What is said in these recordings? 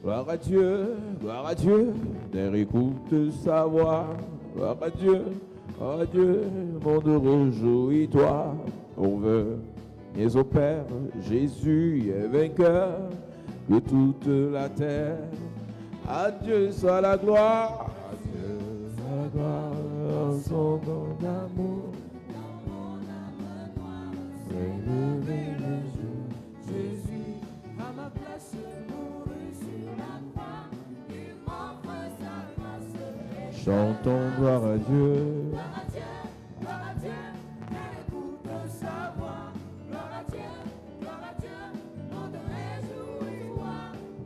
gloire à Dieu, terre écoute sa voix. Gloire à Dieu, monde réjouis-toi. On veut, mais au Père, Jésus est vainqueur de toute la terre. À Dieu soit la gloire, à Dieu soit la gloire, en son nom d'amour. Jésus, à ma place, mourut sur la croix, il m'offre sa grâce. Chantons gloire à Dieu. Gloire à Dieu, elle écoute sa voix. Gloire à Dieu, monde réjouis-toi.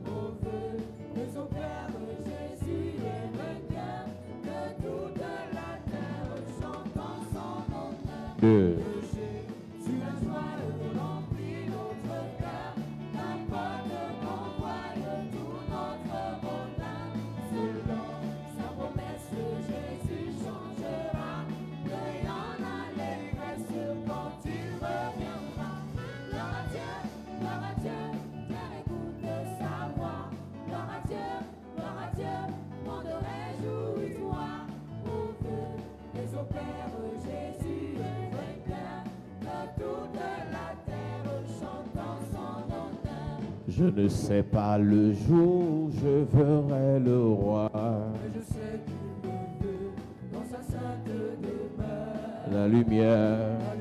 On veut que son Père Jésus est vainqueur, que toute la terre chante son honneur. Je ne sais pas le jour où je verrai le roi. Mais je sais qu'il me veut dans sa sainte demeure. La lumière Ne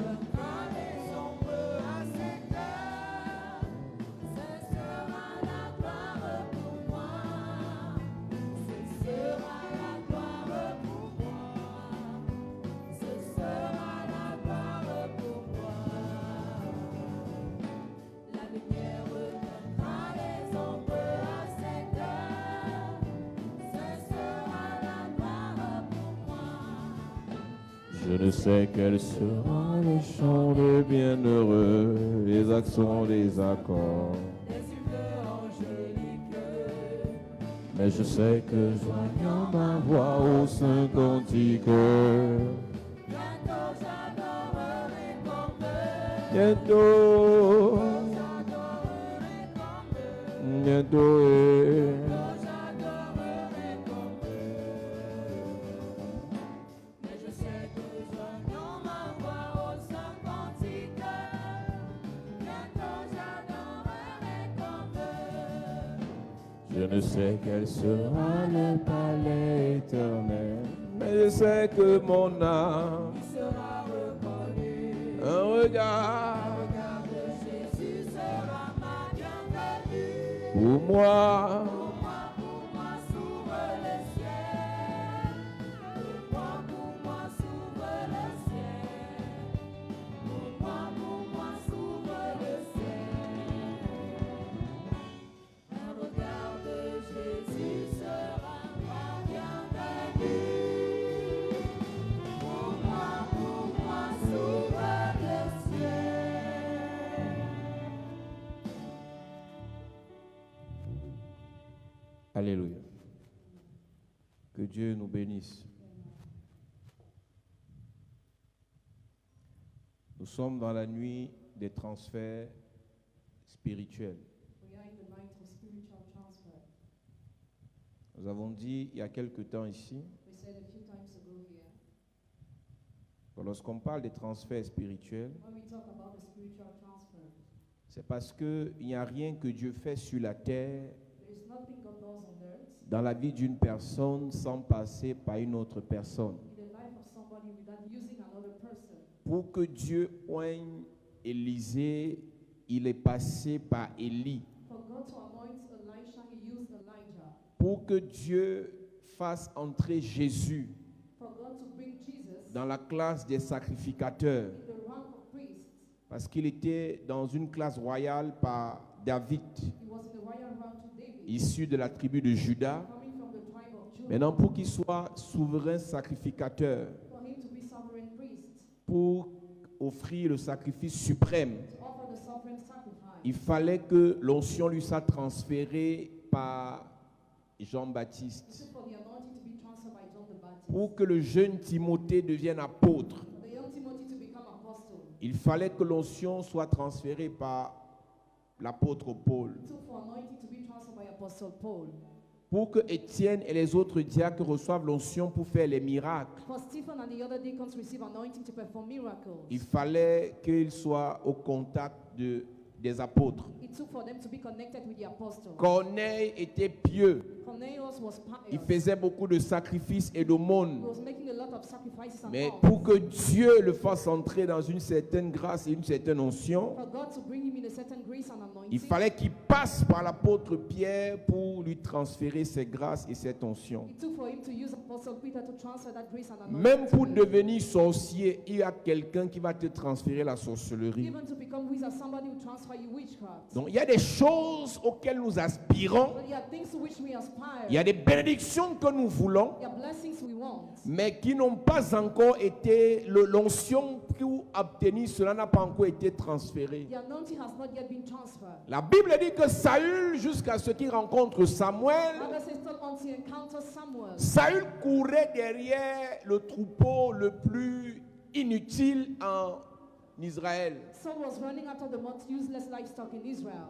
vaincra les ombres à cette heure. Ce sera la gloire pour moi. Ce sera la gloire pour moi. Ce sera la gloire pour moi. La lumière vaincra les ombres à cette heure. Ce sera la gloire pour moi. Je ne sais quel sera le chant des bienheureux, les accents des accords. Des hymnes angéliques. Mais je sais que joignant ma voix au saint cantique, Bientôt j'adorerai comme eux. bientôt, J'adorerai comme eux. bientôt, J'adorerai comme eux. Mais je sais que joignant ma voix au saint cantique, bientôt j'adorerai comme eux. je ne sais quel sera le palais éternel, mais je sais que mon âme, Il sera reconnu. un regard Regard de Jésus sera ma bienvenue. pour moi, Pour moi s'ouvre le ciel. Pour moi s'ouvre le ciel. Pour moi s'ouvre le ciel. Un regard de Jésus sera ma bienvenue. Pour moi s'ouvre le ciel. Alléluia. Que Dieu nous bénisse. Nous sommes dans la nuit des transferts spirituels. We are in the night of spiritual transfer. Nous avons dit il y a quelque temps ici, We said a few times ago here, que lorsqu'on parle des transferts spirituels, when we talk about the spiritual transfer, c'est parce qu'il n'y a rien que Dieu fait sur la terre there is nothing God does on earth dans la vie d'une personne sans passer par une autre personne. in the life of somebody without using another person. Pour que Dieu oigne Élisée, il est passé par Élie. For God to anoint Elisha, he used Elijah. Pour que Dieu fasse entrer Jésus For God to bring Jesus dans la classe des sacrificateurs, in the rank of priests, parce qu'il était dans une classe royale par David, he was in the royal rank to David, issu de la tribu de Juda. coming from the tribe of Judah. Maintenant, pour qu'il soit souverain sacrificateur, For him to be sovereign priest, pour offrir le sacrifice suprême, to offer the sovereign sacrifice, il fallait que l'onction lui soit transférée par Jean-Baptiste. for the anointing to be transferred by John the Baptist, Pour que le jeune Timothée devienne apôtre, for the young Timothy to become apostle, il fallait que l'onction soit transférée par l'apôtre Paul. for anointing to be transferred by Apostle Paul. Pour que Étienne et les autres diacres reçoivent l'onction pour faire les miracles, For Stephen and the other deacons receive anointing to perform miracles. il fallait qu'ils soient au contact des apôtres. It took for them to be connected with the apostles. Corneille était pieux. Cornelius was Il pious. faisait beaucoup de sacrifices et He d'aumônes. was making a lot of sacrifices and Mais offs. pour que Dieu le fasse entrer dans une certaine grâce et une certaine onction, For God to bring him in a certain grace and il anointing, fallait qu'il passe par l'apôtre Pierre pour lui transférer ses grâces et cette onction. it took for him to use Apostle Peter to transfer that grace and anointing. Même to pour him. devenir sorcier, il y a quelqu'un qui va te transférer la sorcellerie. Even to become wizard, somebody will transfer you witchcraft. Donc il y a des choses auxquelles nous aspirons, But there are things to which we aspire. il y a des bénédictions que nous voulons, There are blessings we want. mais qui n'ont pas encore été, l'onction pour obtenir cela n'a pas encore été transférée. The anointing has not yet been transferred. La Bible dit que Saül, jusqu'à ce qu'il rencontre Samuel, Bible says still until he encounters Samuel. Saül courait derrière le troupeau le plus inutile en Israël. Saul was running after the most useless livestock in Israel.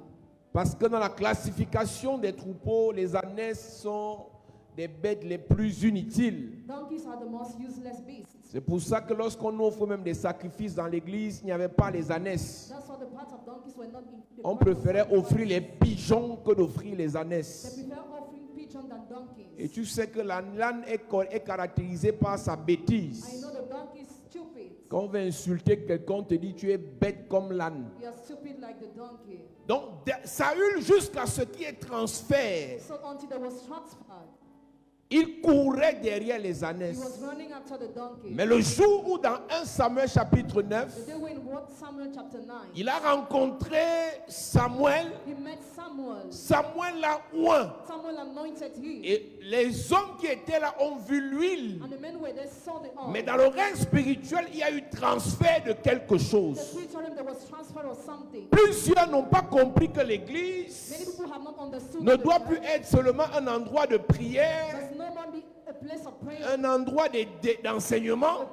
Parce que dans la classification des troupeaux, les ânesses sont des bêtes les plus inutiles. Donkeys are the most useless beasts. C'est pour ça que lorsqu'on offre même des sacrifices dans l'église, il n'y avait pas les ânesses. That's why the parts of donkeys were not in the On part of préférait sacrifice. offrir les pigeons que d'offrir les They ânesses. prefer offering pigeon than donkeys. Et tu sais que l'âne est caractérisé par sa I bêtise. know the donkey is stupid. Quand on veut insulter quelqu'un, on te dit tu es bête comme l'âne. You are stupid like the donkey. Donc Saül, jusqu'à ce qui est transfert, So until there was transferred, il courait derrière les he ânesses. was running after the donkey. Mais le jour où dans 1 Samuel chapitre 9, The day when Samuel chapter 9, il a rencontré Samuel, he met Samuel. Samuel l'a oint. Samuel anointed him. Et les hommes qui étaient là ont vu l'huile. And the men were there saw the oil. Mais dans le règne spirituel, il y a eu transfert de quelque The chose. spiritual realm, there was transfer of something. Plusieurs n'ont pas compris que Many l'église people have not understood ne the doit church plus être seulement un endroit de prière, must no more be a place of prayer, un endroit d'enseignement,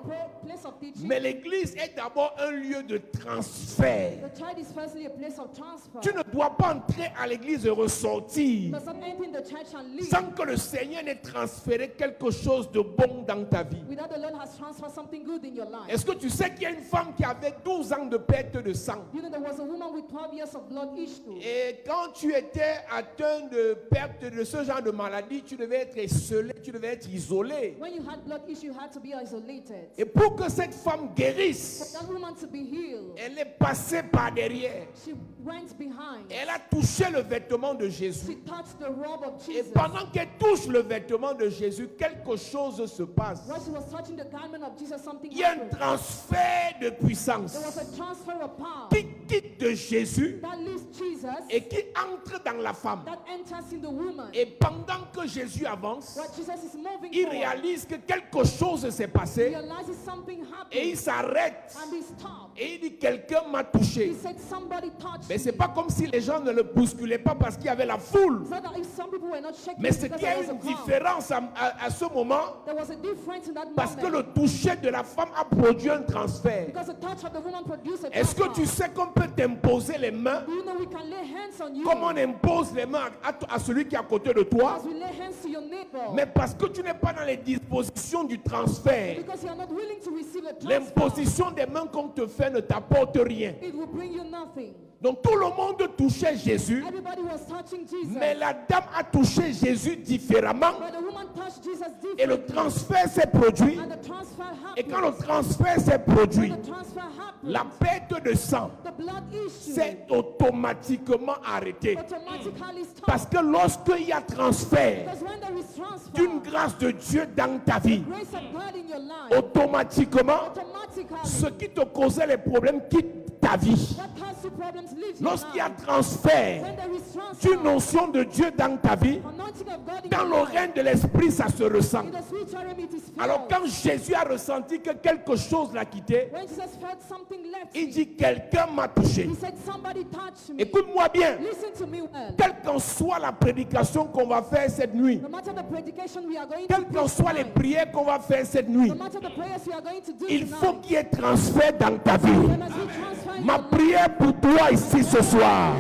place of teaching. mais l'église est d'abord un lieu de transfert. The church is firstly a place of transfer. Tu ne dois pas entrer à l'église et You ressortir must not enter in the church and leave sans que le Seigneur n'ait transféré quelque chose de bon dans ta vie. without the Lord has transferred something good in your life. Est-ce que tu sais qu'il y a une femme qui avait 12 ans de perte de sang? You know, there was a woman with 12 years of blood issue. Et quand tu étais atteint de perte de ce genre de maladie, tu devais être esselé, tu devais être isolé. When you had blood issue, you had to be isolated. Et pour que cette femme For guérisse, that woman to be healed, elle est passée par derrière. she went behind. Elle a touché le vêtement de She Jésus. touched the robe of Et Jesus. pendant qu'elle touche le vêtement de Jésus, quelque chose se passe. While she was touching the garment of Jesus, something Il y a un happened. transfert de puissance There was a transfer of power qui quitte de Jésus that leaves Jesus, et qui entre dans la femme. that enters in the woman. Et pendant que Jésus avance, While Jesus is moving il forward, réalise que quelque chose s'est he passé realizes something et il happened s'arrête and he stopped. et il dit quelqu'un m'a He touché. said, somebody touched Mais me. c'est pas comme si les gens ne le bousculaient pas parce qu'il y avait la foule. It's not that if some people were not shaking Mais c'est because qu'il y a there was a une crowd. différence à ce moment There was a difference in that parce que moment. le toucher de la femme a produit un transfert. Because the touch of the woman produced a Est-ce que transfer. tu sais qu'on peut t'imposer les mains Do you know we can lay hands on you? comme on impose les mains à celui qui est à côté de toi? As we lay hands to your neighbor. Mais parce que tu n'es pas dans les dispositions du transfert, Because you are not willing to receive a transfer. l'imposition des mains qu'on te fait ne t'apporte rien. It will bring you nothing. Donc tout le monde touchait Jésus, Everybody was touching Jesus. mais la dame a touché Jésus différemment But the woman touched Jesus et le differently. transfert s'est produit. And the transfer happened. Et quand le transfert s'est produit, When the transfer happened, la perte de sang the blood issue s'est automatiquement arrêtée. automatically stopped. Parce que lorsqu'il y a transfert Because when there is transfer, d'une grâce de Dieu dans ta vie, grace of God in your life, automatiquement, automatically, ce qui te causait les problèmes quitte ta vie. that caused you problems leaves your Lorsqu'il y a life. transfert When there is transfer, d'une notion de Dieu dans ta vie, anointing of God in dans your le life, règne de l'Esprit, ça se ressent. in the spiritual realm it is felt. Alors quand Jésus a ressenti que quelque chose l'a quitté, When Jesus felt something left il him, dit quelqu'un m'a touché. he said, somebody touched me. Écoute-moi bien, Listen to me well. quelle qu'en soit la prédication qu'on va faire cette nuit, No matter the predication we are going to quelles qu'en preach soient les tonight, prières qu'on va faire cette nuit, no matter the prayers we are going to do il faut tonight, qu'il y ait transfert dans ta vie. there must be transfer in Ma your life. prière pour toi ici ce soir,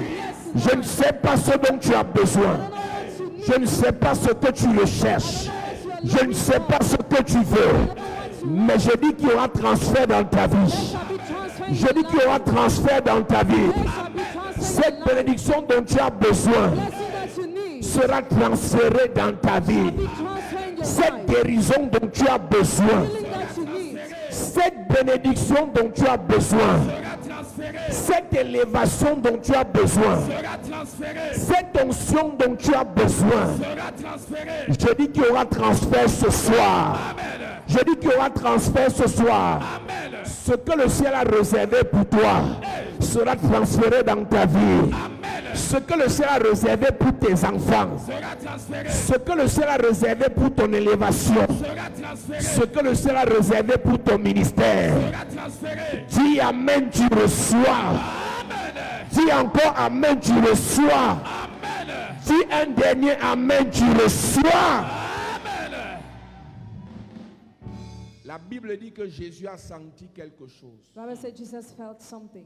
je ne sais pas ce dont tu as besoin, Je ne sais pas ce que tu recherches. Je ne sais pas ce que tu veux. Mais je dis qu'il y aura transfert dans ta vie. Je dis qu'il y aura transfert dans ta vie. Cette bénédiction dont tu as besoin sera transférée dans ta vie. Cette guérison dont tu as besoin, cette bénédiction dont tu as besoin, cette élévation dont tu as besoin, cette onction dont tu as besoin, je dis qu'il y aura transfert ce soir. Je dis qu'il y aura transfert ce soir. Ce que le ciel a réservé pour toi sera transféré dans ta vie. Ce que le ciel a réservé pour tes enfants, ce que le ciel a réservé pour ton élévation, ce que le ciel a réservé pour ton ministère. Dis Amen, tu reçois. Dis encore Amen, tu reçois. Dis un dernier Amen, tu reçois. La Bible dit que Jésus a senti quelque chose. Bible said Jesus felt something.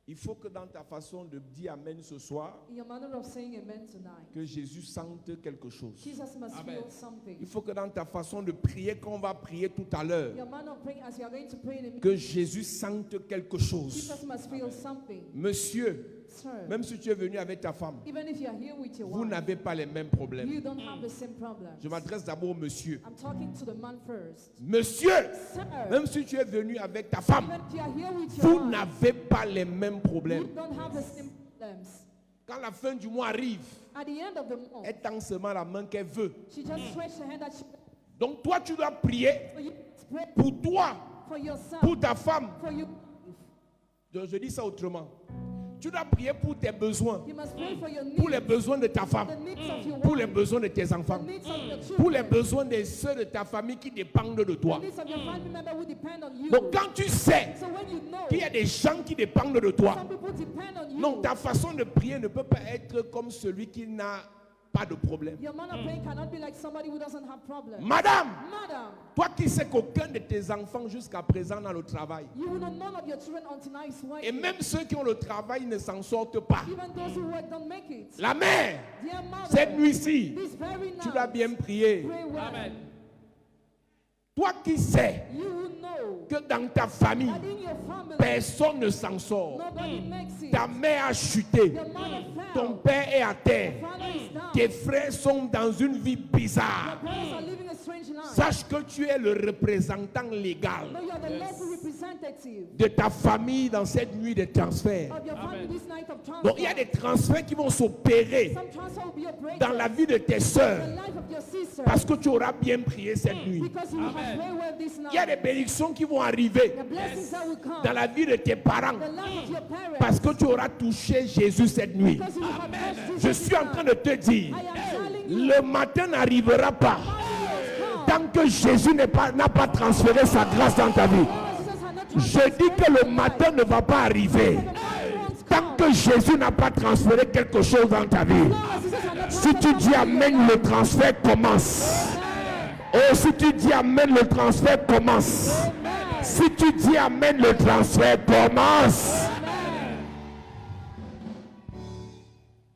Il faut que dans ta façon de dire Amen ce soir, In your manner of saying amen tonight, que Jésus sente quelque chose. Jesus must feel something. Il faut que dans ta façon de prier, qu'on va prier tout à l'heure, Your manner of praying as you are going to pray in a que Jésus sente quelque chose. Jesus must feel something. Monsieur, Sir, même si tu es venu avec ta femme, even if you are here with your vous wife, n'avez pas les mêmes problèmes. you don't have the same problems. Je m'adresse d'abord au monsieur. I'm talking to the man first. Monsieur, Sir, même si tu es venu avec ta femme, even if you are here with your vous wife, n'avez pas les mêmes you problèmes. don't have the same problems. Quand la fin du mois arrive, At the end of the month, elle tend seulement la main qu'elle veut. she just stretched her hand that she Donc toi, tu dois prier for you pray pour toi, for yourself, pour ta femme. for you. Donc, je dis ça autrement. Tu dois prier pour tes besoins, You must pray for your pour les needs, besoins de ta femme, the needs of your pour les wife, besoins de tes the enfants, needs of your pour les children, besoins des ceux de ta famille qui dépendent de toi. the needs of your family member who depend on you. Donc quand tu sais So when you know qu'il y a des gens qui dépendent de toi, some people depend on you, non, ta façon de prier ne peut pas être comme celui qui n'a pas de problème. your manner of praying cannot be like somebody who doesn't have problems. Madame, Madam, toi qui sais qu'aucun de tes enfants jusqu'à présent n'a le travail, you will know none of your children until now is working. et même ceux qui ont le travail ne s'en sortent pas. Even those who work don't make it. La mère, Dear mother, cette nuit-ci, this very tu dois night, bien prier. pray well. Amen. Toi qui sais You will know que dans ta famille, that in your family, personne ne s'en sort. nobody makes it. Ta mère a chuté, Your mother ton fell. père est à terre, Father is down. tes frères sont dans une vie Your bizarre. parents are living a strange life. Sache que tu es le représentant légal No, you are the lawful representative de ta famille dans cette nuit de transfert. of your family this night of transfer. Donc il y a des transferts qui vont s'opérer Some transfer will be operated dans la vie de tes in sœurs the life of your sister parce que tu auras bien prié cette nuit. because you will have prayed well this Il y a night. des bénédictions qui vont arriver The blessings that will come. dans la vie de tes parents The life of your parents. parce que tu auras touché Jésus cette nuit. Because you will have touched Je Jesus suis en this train night. de te dire, I am telling you, le matin n'arrivera pas come. tant que Jésus n'a pas transféré sa grâce dans ta vie. Jesus has not Je dis que le matin ne va pas arriver tant que Jésus n'a pas transféré quelque chose dans ta vie. Si tu dis Amen, le transfert commence. Oh, si tu dis Amen, le transfert commence. Si tu dis Amen, le transfert commence.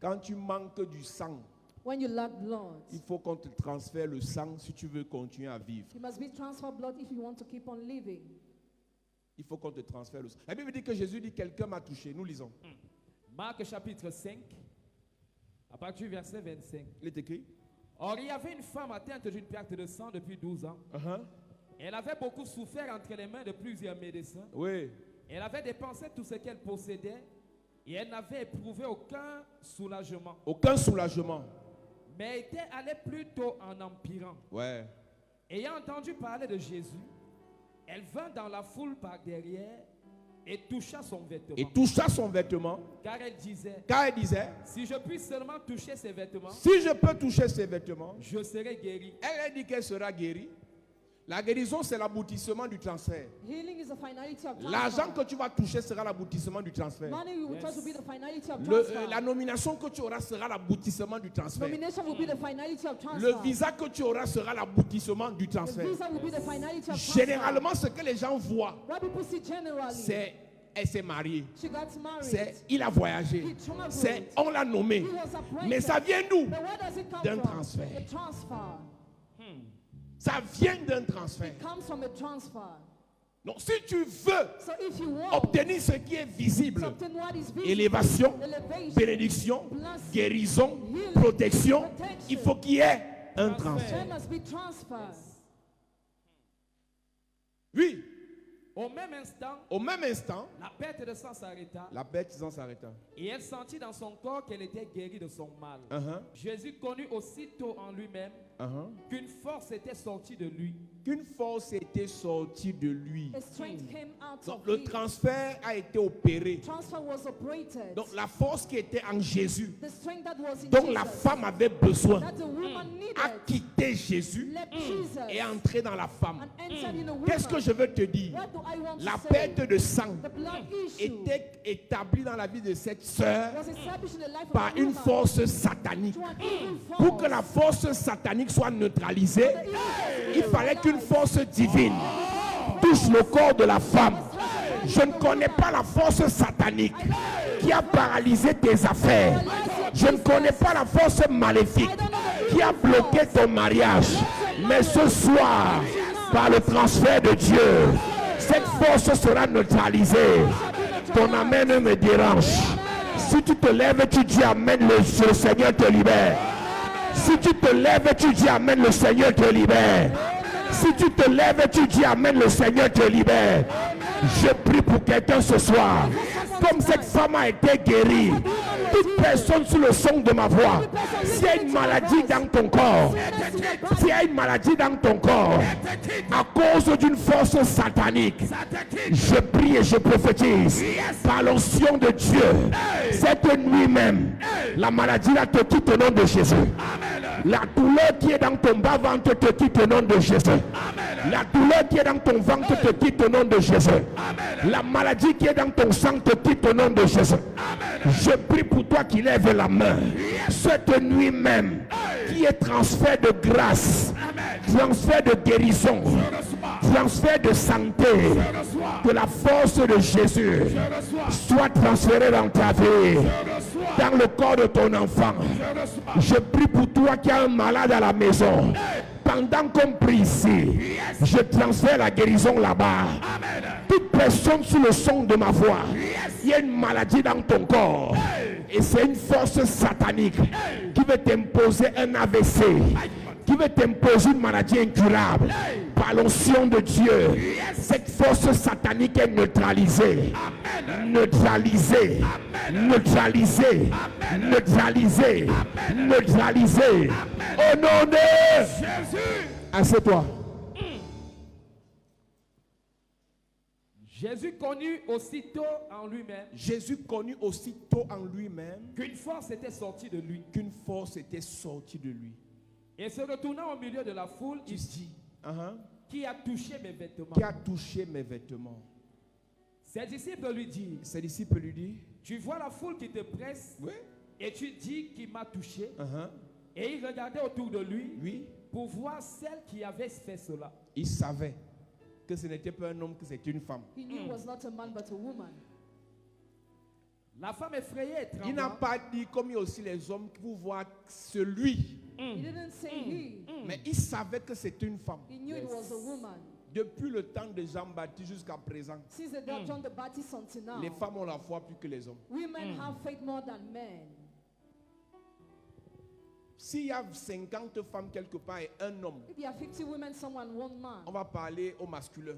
Quand tu manques du sang, When you lack blood, il faut qu'on te transfère le sang si tu veux continuer à vivre. you must be transferred blood if you want to keep on living. Il faut qu'on te transfère le sang. La Bible dit que Jésus dit quelqu'un m'a touché. Nous lisons. Marc chapitre 5, à partir du verset 25. Il est écrit. Or, il y avait une femme atteinte d'une perte de sang depuis 12 ans. Elle avait beaucoup souffert entre les mains de plusieurs médecins. Oui. Elle avait dépensé tout ce qu'elle possédait et elle n'avait éprouvé aucun soulagement. Aucun soulagement. Mais était allée plutôt en empirant. Ouais. Ayant entendu parler de Jésus, elle vint dans la foule par derrière et toucha son vêtement. Et toucha son vêtement. Car elle disait, Car elle disait, si je puis seulement toucher ses vêtements, si je peux toucher ses vêtements, je serai guérie. elle a dit qu'elle sera guérie. La guérison, c'est l'aboutissement du transfert. Healing is the finality of L'argent transfer. que tu vas toucher sera l'aboutissement du transfert. Money you will touch will be the finality of La transfer. nomination que tu auras sera l'aboutissement du transfert. Nomination will be the finality of transfer. Le visa que tu auras sera l'aboutissement du The transfert. visa will be the finality of transfer. Généralement, ce que les gens voient, What people see generally, c'est elle s'est mariée. She got married. C'est il a voyagé. He traveled. C'est on l'a nommé. He was appointed. Mais ça vient d'où? But where does it come D'un from? transfert. A transfer. Ça vient d'un transfert. It comes from a transfer. Donc si tu veux So if you want obtenir ce qui est visible, something what is visible, élévation, elevation, bénédiction, blessing, guérison, healing, protection, protection, il faut qu'il y ait un transfert. there must be transfer. Oui, Au même instant, au même instant, la perte de sang s'arrêta la bête s'arrêta. et elle sentit dans son corps qu'elle était guérie de son mal. Uh-huh, Jésus connut aussitôt en lui-même uh-huh. qu'une force était sortie de lui. Qu'une force était sortie de lui. A strength came out Donc of le him. transfert a été opéré. Transfer was operated. Donc la force qui était en Jésus, The strength that was in dont Jesus, la femme avait besoin, that the woman needed, a quitté Jésus left Jesus et est entré dans la femme. and entered in a woman. Qu'est-ce que je veux te dire? What do I want La to say? perte de sang The blood issue était établie dans la vie de cette sœur was established in the life par of a une woman force satanique. to an evil force. Pour que la force satanique soit neutralisée, The evil il fallait qu'une force divine touche le corps de la femme. Je ne connais pas la force satanique qui a paralysé tes affaires. Je ne connais pas la force maléfique qui a bloqué ton mariage. Mais ce soir, par le transfert de Dieu, cette force sera neutralisée. Ton amen me dérange. Si tu te lèves, tu dis amen, le Seigneur te libère. Si tu te lèves, tu dis amen, le Seigneur te libère. Si tu te lèves, tu dis amen, le Seigneur te libère. Je prie pour quelqu'un ce soir. Comme cette femme a été guérie, toute personne sous le son de ma voix, s'il y a une maladie dans ton corps, s'il y a une maladie dans ton corps, à cause d'une force satanique, je prie et je prophétise, par l'onction de Dieu, cette nuit même, la maladie là te quitte au nom de Jésus. La douleur qui est dans ton bas-ventre te quitte au nom de Jésus. La douleur qui est dans ton ventre te quitte au nom de Jésus. La maladie qui est dans ton sang te quitte au nom de Jésus. Je prie pour toi qui lève la main. Cette nuit même, qui est transfert de grâce, transfert de guérison, transfert de santé, que la force de Jésus soit transférée dans ta vie, dans le corps de ton enfant. Je prie pour toi qui as un malade à la maison. Pendant qu'on prie ici, je transfère la guérison là-bas. Toute personne sous le son de ma voix, il y a une maladie dans ton corps. Et c'est une force satanique qui veut t'imposer un AVC, qui veut t'imposer une maladie incurable. Par l'onction de Dieu, cette force satanique est neutralisée. Neutralisée. Neutralisée. Neutralisée. Neutralisée. Au nom de Jésus. Assieds-toi. Jésus connut aussitôt en lui-même Jésus connut aussitôt en lui-même qu'une force était sortie de lui. qu'une force était sortie de lui. Et se retournant au milieu de la foule, il dit, qui a touché mes vêtements? Qui a touché mes vêtements? Ses disciples lui dirent, Ses disciples lui disent, tu vois la foule qui te presse oui, et tu dis qui m'a touché. Et il regardait autour de lui oui, pour voir celle qui avait fait cela. il savait que ce n'était pas un homme, que c'était une femme. He knew it was not a man but a woman. La femme effrayée et Il n'a tremblante pas dit comme il y a aussi les hommes qui vous voient celui, He didn't say he. mais il savait que c'était une femme. He knew it was a woman. Depuis le temps de Jean-Baptiste jusqu'à présent, Since the day of John the Baptist until now, les femmes ont la foi plus que les hommes. women have faith more than men. S'il y a 50 femmes quelque part et un homme, If there are 50 women, someone, one man. on va parler au masculin.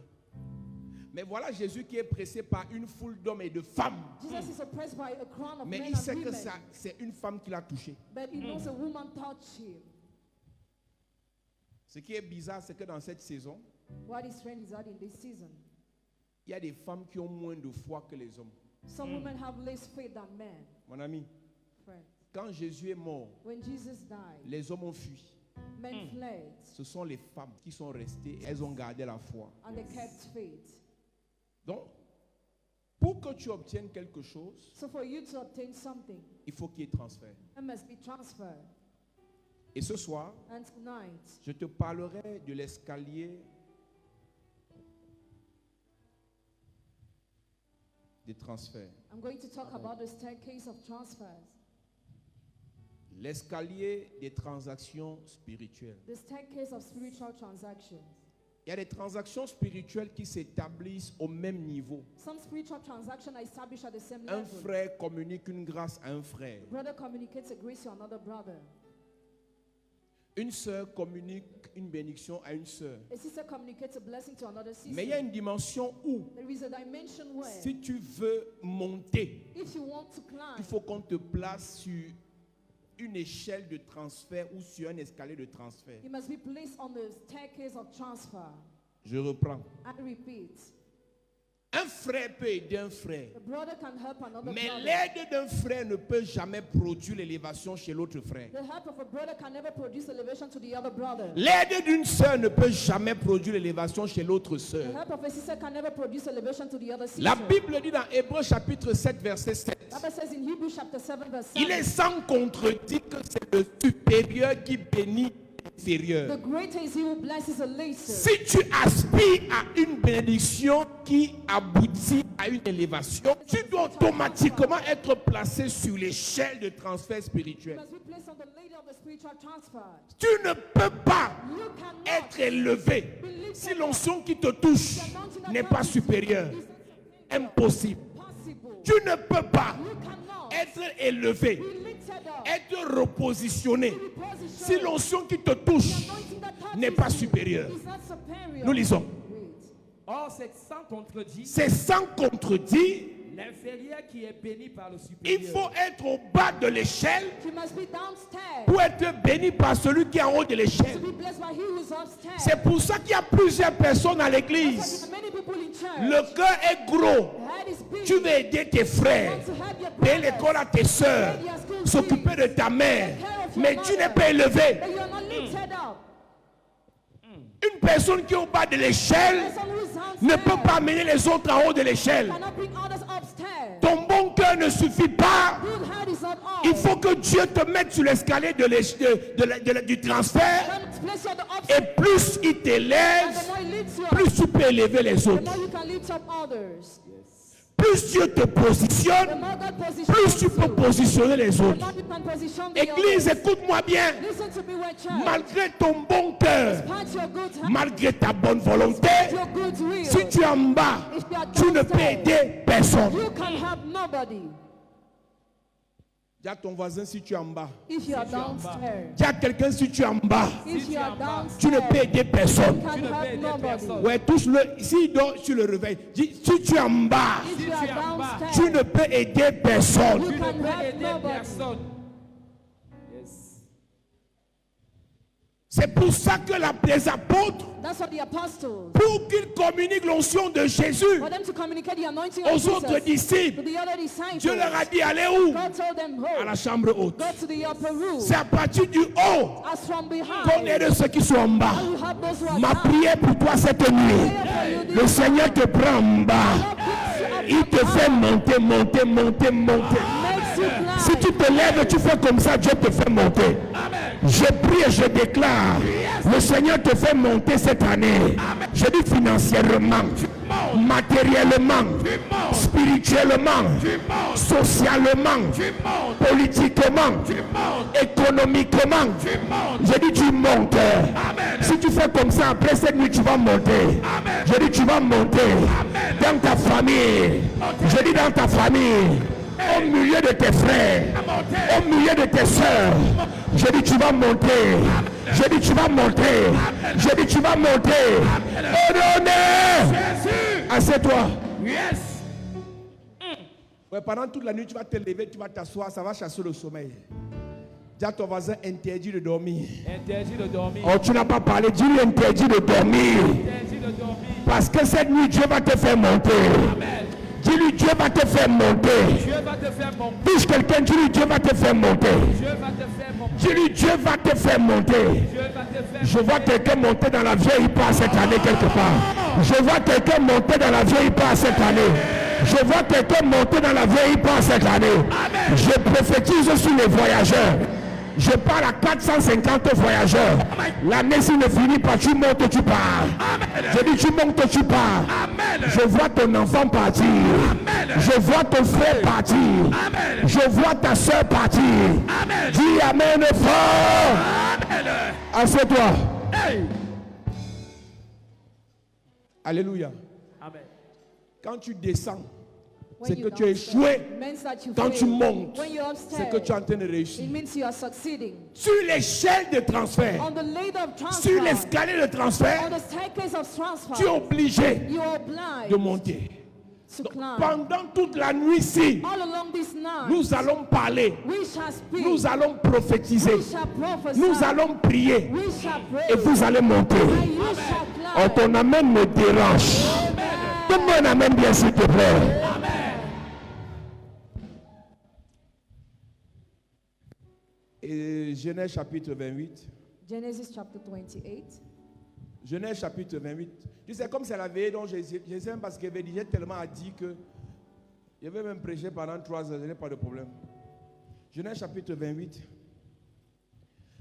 Mais voilà Jésus qui est pressé par une foule d'hommes et de femmes. Jesus is oppressed by a crowd of Mais men il and sait que women. c'est une femme qui l'a touché. But he knows a woman touched him. Ce qui est bizarre, c'est que dans cette saison, What is strange is that in this season, il y a des femmes qui ont moins de foi que les hommes. some women have less faith than men. Mon ami, Friend, quand Jésus est mort, when Jesus died, les hommes ont fui. men fled Ce sont les femmes qui sont restées, elles ont gardé la foi. and they kept faith. Donc, pour que tu obtiennes quelque chose, So for you to obtain something, il faut qu'il y ait transfert. it must be transferred. Et ce soir, And tonight, je te parlerai de l'escalier des transferts. I'm going to talk about the staircase of transfers. L'escalier des transactions spirituelles. The staircase of spiritual transactions. Il y a des transactions spirituelles qui s'établissent au même niveau. Some spiritual transactions are established at the same Un level. frère communique une grâce à un frère. Brother communicates a grace to another brother. Une sœur communique une bénédiction à une sœur. A sister communicates a blessing to another sister. Mais il y a une dimension où, There is a dimension where, si tu veux monter, if you want to il climb, faut qu'on te place sur une échelle de transfert ou sur un escalier de transfert. you must be placed on the staircase of transfer. Je reprends. I repeat, Un frère peut aider un frère. a brother can help another Mais brother. l'aide d'un frère ne peut jamais produire l'élévation chez l'autre frère. The help of a brother can never produce elevation to the other brother. L'aide d'une sœur ne peut jamais produire l'élévation chez l'autre The sœur. help of a sister can never produce elevation to the other sister. La Bible dit dans Hébreux chapitre 7 verset 7. Bible says in Hebrews chapter 7 verse 7. Il est sans contredit que c'est le supérieur qui bénit l'inférieur. The greater is he who blesses the lesser. Si tu aspires à une bénédiction qui aboutit à une élévation, tu dois automatiquement être placé sur l'échelle de transfert You spirituel. must be placed on the ladder of the spiritual transfer. Tu ne peux pas You cannot être élevé si l'onction qui te touche n'est pas supérieure. Impossible. possible. Tu ne peux pas You cannot être élevé, be lifted up. être repositionné Be positioned. si l'onction qui te touche Anointing that touches n'est pas you supérieure. is not superior. Nous lisons. Wait. Or, c'est sans contredit C'est sans contredit. l'inférieur qui est béni par le Il supérieur. faut être au bas de l'échelle You must be downstairs pour être béni par celui qui est en haut de to l'échelle. be blessed by he who is upstairs. C'est pour ça qu'il y a plusieurs personnes à That's why l'église. there are many people in church. Le cœur est gros. The head is big. Tu veux aider tes You frères, want to help your payer brothers. l'école à tes soeurs, Pay their school s'occuper fees. de ta mère, Take care of your mais tu mother. n'es pas élevé. But you are not lifted up. Une personne qui est au bas de l'échelle Person who is ne downstairs peut pas amener les autres en haut de l'échelle. cannot bring others upstairs. Ton bon cœur ne suffit pas. Good head is not all. Il faut que Dieu te mette sur l'escalier du transfert. Then place you on the Et upstairs. plus il And t'élève, the more he lifts you up, plus tu peux élever les the autres. more you can lift up others. Plus Dieu te The positionne, more God plus positions tu peux you, positionner les the autres. more you can position the Église, others. écoute-moi bien. Listen to me, we're church. Malgré ton bon cœur, Despite your good heart, malgré ta bonne volonté, your good will, si tu es en bas, if you are tu ne peux downstairs, aider personne. you can help nobody. Dis à ton voisin si tu es en bas. If you are downstairs, Dis à quelqu'un si tu es en bas, if you are tu ne peux downstairs, aider personne. you can Tu ne peux help aider nobody. personne. Ouais, touche-le. S'il dort, tu le réveilles. Dis, si tu es en bas, If Si you tu are es en bas, tu downstairs, ne peux aider personne. you Tu ne can peux help aider nobody. personne. Yes. C'est pour ça que les apôtres, That's what the apostles, pour qu'ils communiquent l'onction de Jésus for them to communicate the anointing of aux autres Jesus to disciples, the other disciples, Dieu leur a dit, allez où? God told them, À la go, chambre haute. go to the upper room. C'est à partir du haut As from qu'on behind, aide ceux qui sont en bas. you help those who are Ma down. prière pour toi cette nuit, le Seigneur te prend en bas. Il te fait monter, monter, monter, monter. Makes you blind. Si tu te lèves, tu fais comme ça, Dieu te fait monter. Je prie et je déclare, le Seigneur te fait monter cette année. Je dis financièrement, matériellement, spirituellement, socialement, politiquement, économiquement. Je dis tu montes. Si tu fais comme ça, après cette nuit, tu vas monter. Je dis tu vas monter dans ta famille. Je dis dans ta famille. Au milieu de tes frères, au milieu de tes soeurs, je dis tu vas monter, je dis tu vas monter, je dis tu vas monter. Ordonnez, assieds-toi. Yes. Ouais, pendant toute la nuit, tu vas te lever, tu vas t'asseoir, ça va chasser le sommeil. Dis à ton voisin interdit de dormir. Interdit de dormir. Oh, tu n'as pas parlé, dis-lui interdit de dormir. Interdit de dormir. Parce que cette nuit, Dieu va te faire monter. Amen. Dis-lui, Dieu va te faire monter. Dieu va te faire monter. Touche quelqu'un, dis-lui, Dieu va te faire monter. Dieu va te faire monter. Dis-lui, Dieu va te faire monter. Dieu va te faire Je vois quelqu'un monter dans la vieille part cette année quelque part. Je vois quelqu'un monter dans la vieille part cette année. Je vois quelqu'un monter dans la vieille part cette année. Je prophétise sur les voyageurs. Je parle à 450 voyageurs. L'année s'il ne finit pas, tu montes, tu pars. Je dis tu montes, tu pars. Je vois ton enfant partir. Je vois ton frère partir. Amen. Je vois ta soeur partir. Amen. Dis Amen fort. Amen. Assieds-toi. Hey. Alléluia. Amen. Quand tu descends, When c'est you que tu as downstairs, échoué. it means that you Quand tu failed. montes, When you're c'est que tu es en upstairs, train de réussir. it means you are succeeding. Sur l'échelle de transfert, On the ladder of sur transfer, l'escalier de on transfert, the staircase of transfer, tu es obligé you are de obliged monter. to Donc, climb. pendant toute la nuit ici, All along this night, nous allons parler, we shall speak, nous allons prophétiser, we shall prophesy, nous allons prier we shall pray, et vous allez monter. and you shall Oh, climb. ton amen me dérange. Donne-moi un amen bien s'il te plaît. Et Genèse chapitre 28. Genesis chapter 28. Genèse chapitre 28. Tu sais, comme c'est la veille dont je sais même parce que j'ai tellement dit que je vais même prêcher pendant 3 heures, je n'ai pas de problème. Genèse chapitre 28.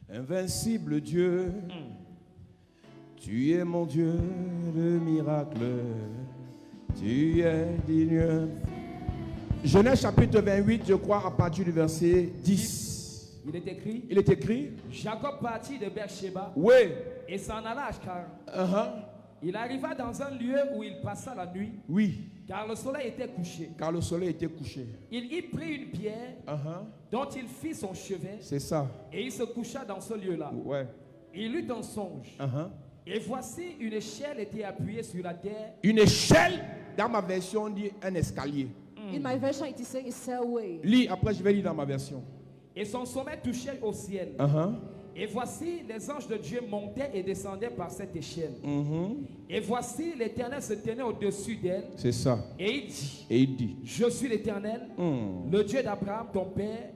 Invincible Dieu, tu es mon Dieu de miracle, tu es digne. Genèse chapitre 28, je crois, à partir du verset 10. Il est écrit, Il est écrit, Jacob partit de Beersheba oui, et s'en alla à Charan. uh-huh, Il arriva dans un lieu où il passa la nuit, oui, car le soleil était couché. car le soleil était couché. Il y prit une pierre Uh-huh, dont il fit son chevet c'est ça, et il se coucha dans ce lieu-là. ouais, Il eut un songe. uh-huh. Et voici une échelle était appuyée sur la terre. Une échelle, dans ma version, on dit un escalier. In my version, it is saying it's stairway. Lis, après je vais lire dans ma version. Et son sommet touchait au ciel. Uh-huh. Et voici les anges de Dieu montaient et descendaient par cette échelle. Mhm. Et voici l'Éternel se tenait au-dessus d'elle. C'est ça. Et il dit, Et il dit, je suis l'Éternel, le Dieu d'Abraham, ton père,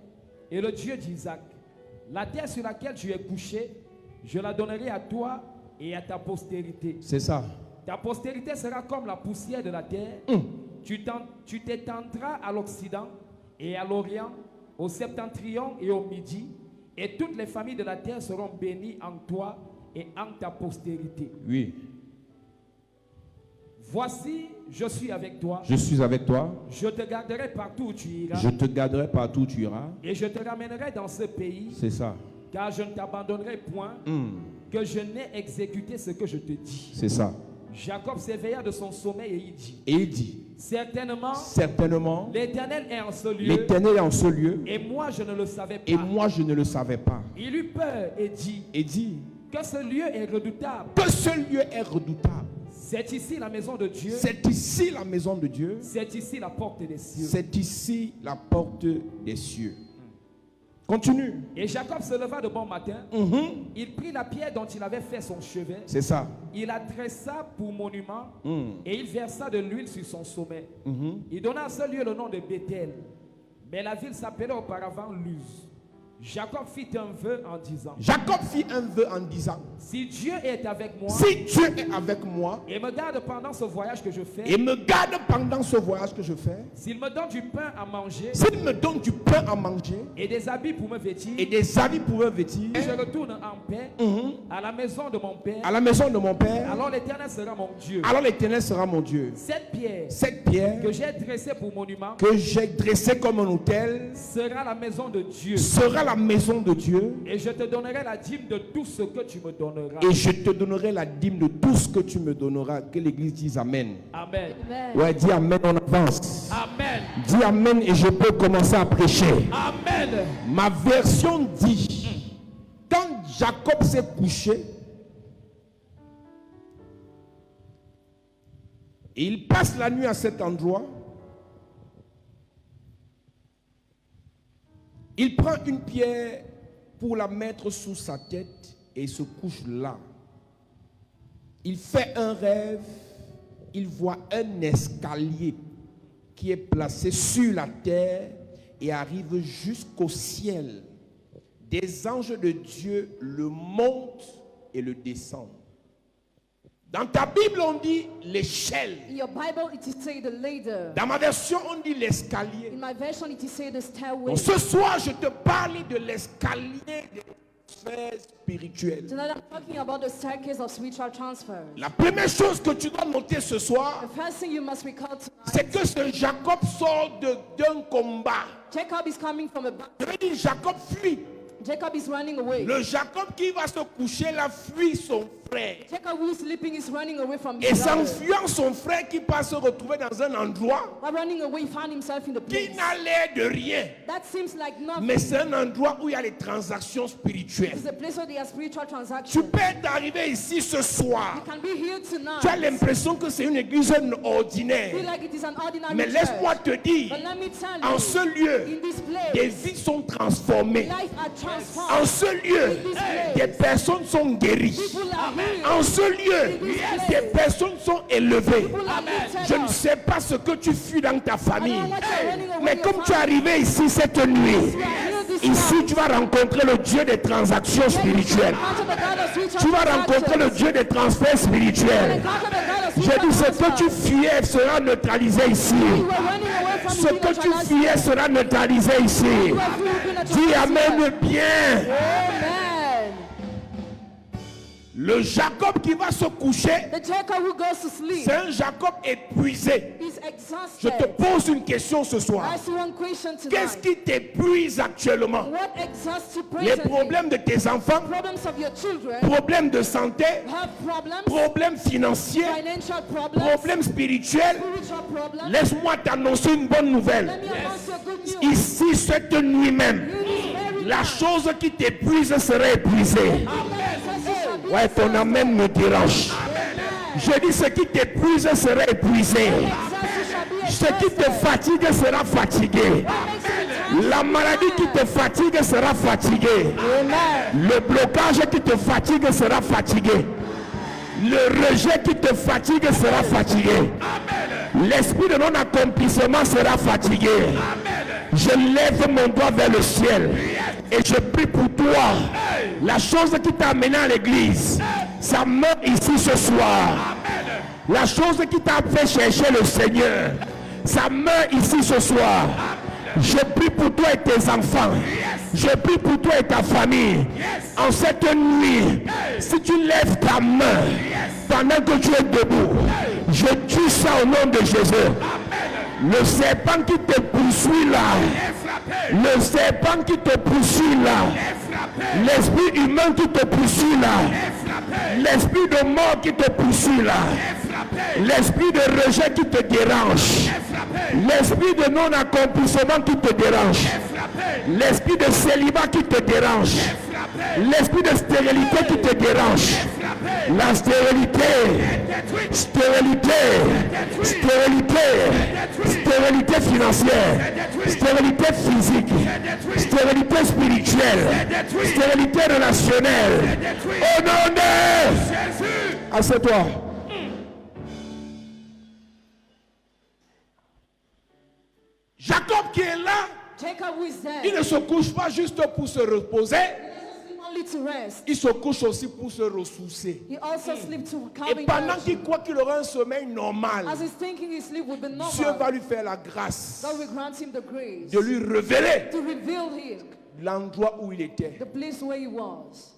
et le Dieu d'Isaac. La terre sur laquelle tu es couché, je la donnerai à toi et à ta postérité. c'est ça. Ta postérité sera comme la poussière de la terre. Tu t'étendras à l'Occident et à l'Orient, au septentrion et au midi, et toutes les familles de la terre seront bénies en toi et en ta postérité. Oui. Voici, je suis avec toi. Je suis avec toi. Je te garderai partout où tu iras. Je te garderai partout où tu iras. Et je te ramènerai dans ce pays, C'est ça. car je ne t'abandonnerai point, que je n'ai exécuté ce que je te dis. C'est ça. Jacob s'éveilla de son sommeil et il dit, Et il dit, certainement, certainement, l'Éternel est en ce lieu, l'Éternel est en ce lieu. et moi je ne le savais pas. Et moi, je ne le savais pas. Il eut peur et dit, Et dit, que ce lieu est redoutable. que ce lieu est redoutable. C'est ici la maison de Dieu, C'est ici la maison de Dieu. c'est ici la porte des cieux. C'est ici la porte des cieux. Continue. Et Jacob se leva de bon matin, il prit la pierre dont il avait fait son chevet, C'est ça. il la dressa pour monument, et il versa de l'huile sur son sommet. Il donna à ce lieu le nom de Bethel, mais la ville s'appelait auparavant Luz. Jacob fit un vœu en disant, Jacob fit un vœu en disant, si Dieu est avec moi, si Dieu est avec moi et me garde pendant ce voyage que je fais, et me garde pendant ce voyage que je fais, s'il me donne du pain à manger s'il me donne du pain à manger et des habits pour me vêtir, et des habits pour me vêtir, et je retourne en paix à la maison de mon père, à la maison de mon père, alors l'Éternel sera mon Dieu. alors l'Éternel sera mon Dieu. Cette pierre Cette pierre que j'ai dressée pour monument que j'ai dressée comme un autel sera la maison de Dieu. sera la maison de Dieu, Et je te donnerai la dîme de tout ce que tu me donneras. et je te donnerai la dîme de tout ce que tu me donneras. Que l'Église dise Amen. Amen. Amen. Ouais, dis Amen, on avance. Amen. Dis Amen et je peux commencer à prêcher. Amen. Ma version dit, quand Jacob s'est couché, il passe la nuit à cet endroit, il prend une pierre pour la mettre sous sa tête et il se couche là. Il fait un rêve, il voit un escalier qui est placé sur la terre et arrive jusqu'au ciel. Des anges de Dieu le montent et le descendent. Dans ta Bible, on dit l'échelle. In your Bible, it is saying the ladder. Dans ma version, on dit l'escalier. In my version, it is saying the stairway. Donc, ce soir, je te parle de l'escalier transfert spirituel. Tonight I'm talking about the staircase of spiritual transfer. La première chose que tu dois noter ce soir, The first thing you must recall c'est tonight, que ce Jacob sort d'un combat. Jacob is coming from a Je veux dire, Jacob fuit. Jacob is running away. Le Jacob qui va se coucher là fuit son frère. Jacob who is sleeping is running away from Et his brother. s'enfuyant son frère qui va se retrouver dans un endroit While running away, he found himself in the qui place. n'a l'air de rien. That seems like nothing. Mais c'est un endroit où il y a les transactions spirituelles. It's a place where there are spiritual Tu transactions. peux être arrivé ici ce soir. You can be here tonight. Tu as l'impression que c'est une église ordinaire. Feel like it is an ordinary Mais laisse-moi church. te dire, But let me tell en you, ce lieu, in this des place, vies sont transformées. life are En transformed. ce lieu, des personnes sont guéries. People are healed. En ce lieu, des personnes sont élevées. People are lifted Je ne up. sais pas ce que tu fuis dans ta I famille. don't know what you're running away Mais your comme tu es family. arrivé ici cette nuit, You are here this ici night. tu vas rencontrer le Dieu des transactions spirituelles. Encounter the God of spiritual Tu vas rencontrer le transactions. Dieu des transferts spirituels. Encounter the God of Je spiritual dis ce que tu transfers. fuyais sera neutralisé ici. You were running away from Ce the que tu transactions. fuyais sera neutralisé ici. You have been a Dis Amen transfer. bien. Amen. Le Jacob qui va se coucher, The Jacob who goes to sleep c'est un Jacob épuisé. is Je te exhausted. pose une question ce I soir. ask you one question Qu'est-ce tonight. qui t'épuise actuellement? What exhausts you Les presently? problèmes de tes enfants, Problems of your children, problèmes de santé, health problems, problèmes financiers, financial problems, problèmes spirituels. spiritual problems. Laisse-moi t'annoncer une bonne nouvelle. Let me announce you a good news. Ici, cette nuit même, You this very la night, chose qui t'épuise sera épuisée. that exhausts you shall be Ouais, ton exhausted. amen me dérange. Je dis ce qui t'épuise sera épuisé. Exhaust you shall be Ce qui te exhausted. fatigue sera fatigué. What makes you tired? La maladie qui te fatigue sera fatiguée. Amen. Le blocage qui te fatigue sera fatigué. Le rejet qui te fatigue sera fatigué. L'esprit de non-accomplissement sera fatigué. Je lève mon doigt vers le ciel et je prie pour toi. La chose qui t'a amené à l'église, ça meurt ici ce soir. La chose qui t'a fait chercher le Seigneur, ça meurt ici ce soir. Je prie pour toi et tes enfants. Je prie pour toi et ta famille. En cette nuit, si tu lèves ta main pendant que tu es debout, je tue ça au nom de Jésus. Le serpent qui te poursuit là, le serpent qui te poursuit là, l'esprit humain qui te poursuit là, l'esprit de mort qui te poursuit là, l'esprit de rejet qui te dérange, l'esprit de non-accomplissement qui te dérange, l'esprit de célibat qui te dérange, l'esprit de stérilité qui te dérange, la stérilité, stérilité, stérilité, stérilité financière, stérilité physique, stérilité spirituelle, stérilité relationnelle. Au nom de... Assieds-toi. Jacob qui est là, Jacob who is il there, ne se couche pas juste pour se reposer, only to rest. il se couche aussi pour se ressourcer. He also sleep to calm Et pendant down. qu'il croit qu'il aura un sommeil normal, As he's thinking his sleep will be Dieu normal, va lui faire la grâce God will grant him the grace de lui révéler to reveal him l'endroit où il était. the place where he was.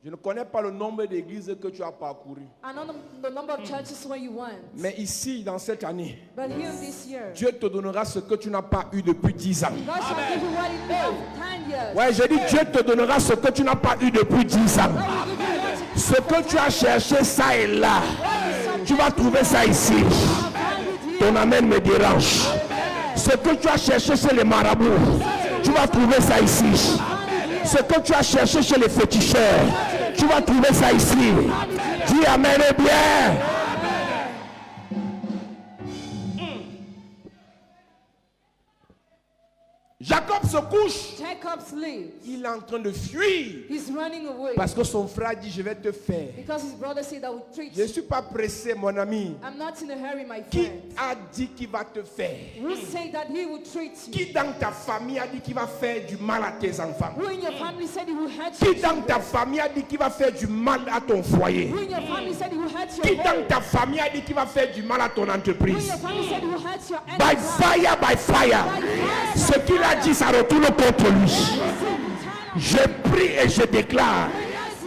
Je ne connais pas le nombre d'églises que tu as parcouru. I know the number of churches where you went. Mais ici, dans cette année, But here this year, Dieu te donnera ce que tu n'as pas eu depuis 10 ans. God shall give you what you need. 10 years. Ouais, je dis Dieu te donnera ce que tu n'as pas eu depuis 10 ans. God will give you what you Ce que tu as cherché, ça et là, tu vas trouver ça ici. find with Ton amen me dérange. Ce que tu as cherché chez les marabouts, tu vas trouver ça ici. Ce que tu as cherché chez les féticheurs, tu vas trouver ça ici. Dis amen et bien. Jacob se couche. Jacob sleeps. Il est en train de fuir. He's running away Parce que son frère dit, je vais te faire. because his brother said, I will treat Je ne you. suis pas pressé, mon ami. I'm not in a hurry, my Qui friend. a dit qu'il va te faire? Who say that he will treat you? Qui dans ta famille a dit qu'il va faire du mal à tes enfants? Who in your family said he will hurt Qui you? dans ta famille a dit qu'il va faire du mal à ton foyer? Who in your family said he will hurt your Qui home? dans ta famille a dit qu'il va faire du mal à ton Who in entreprise? your family said he will hurt your By enterprise? fire, by fire. Ce qu'il a dit, ça retourne contre lui. Je prie et je déclare,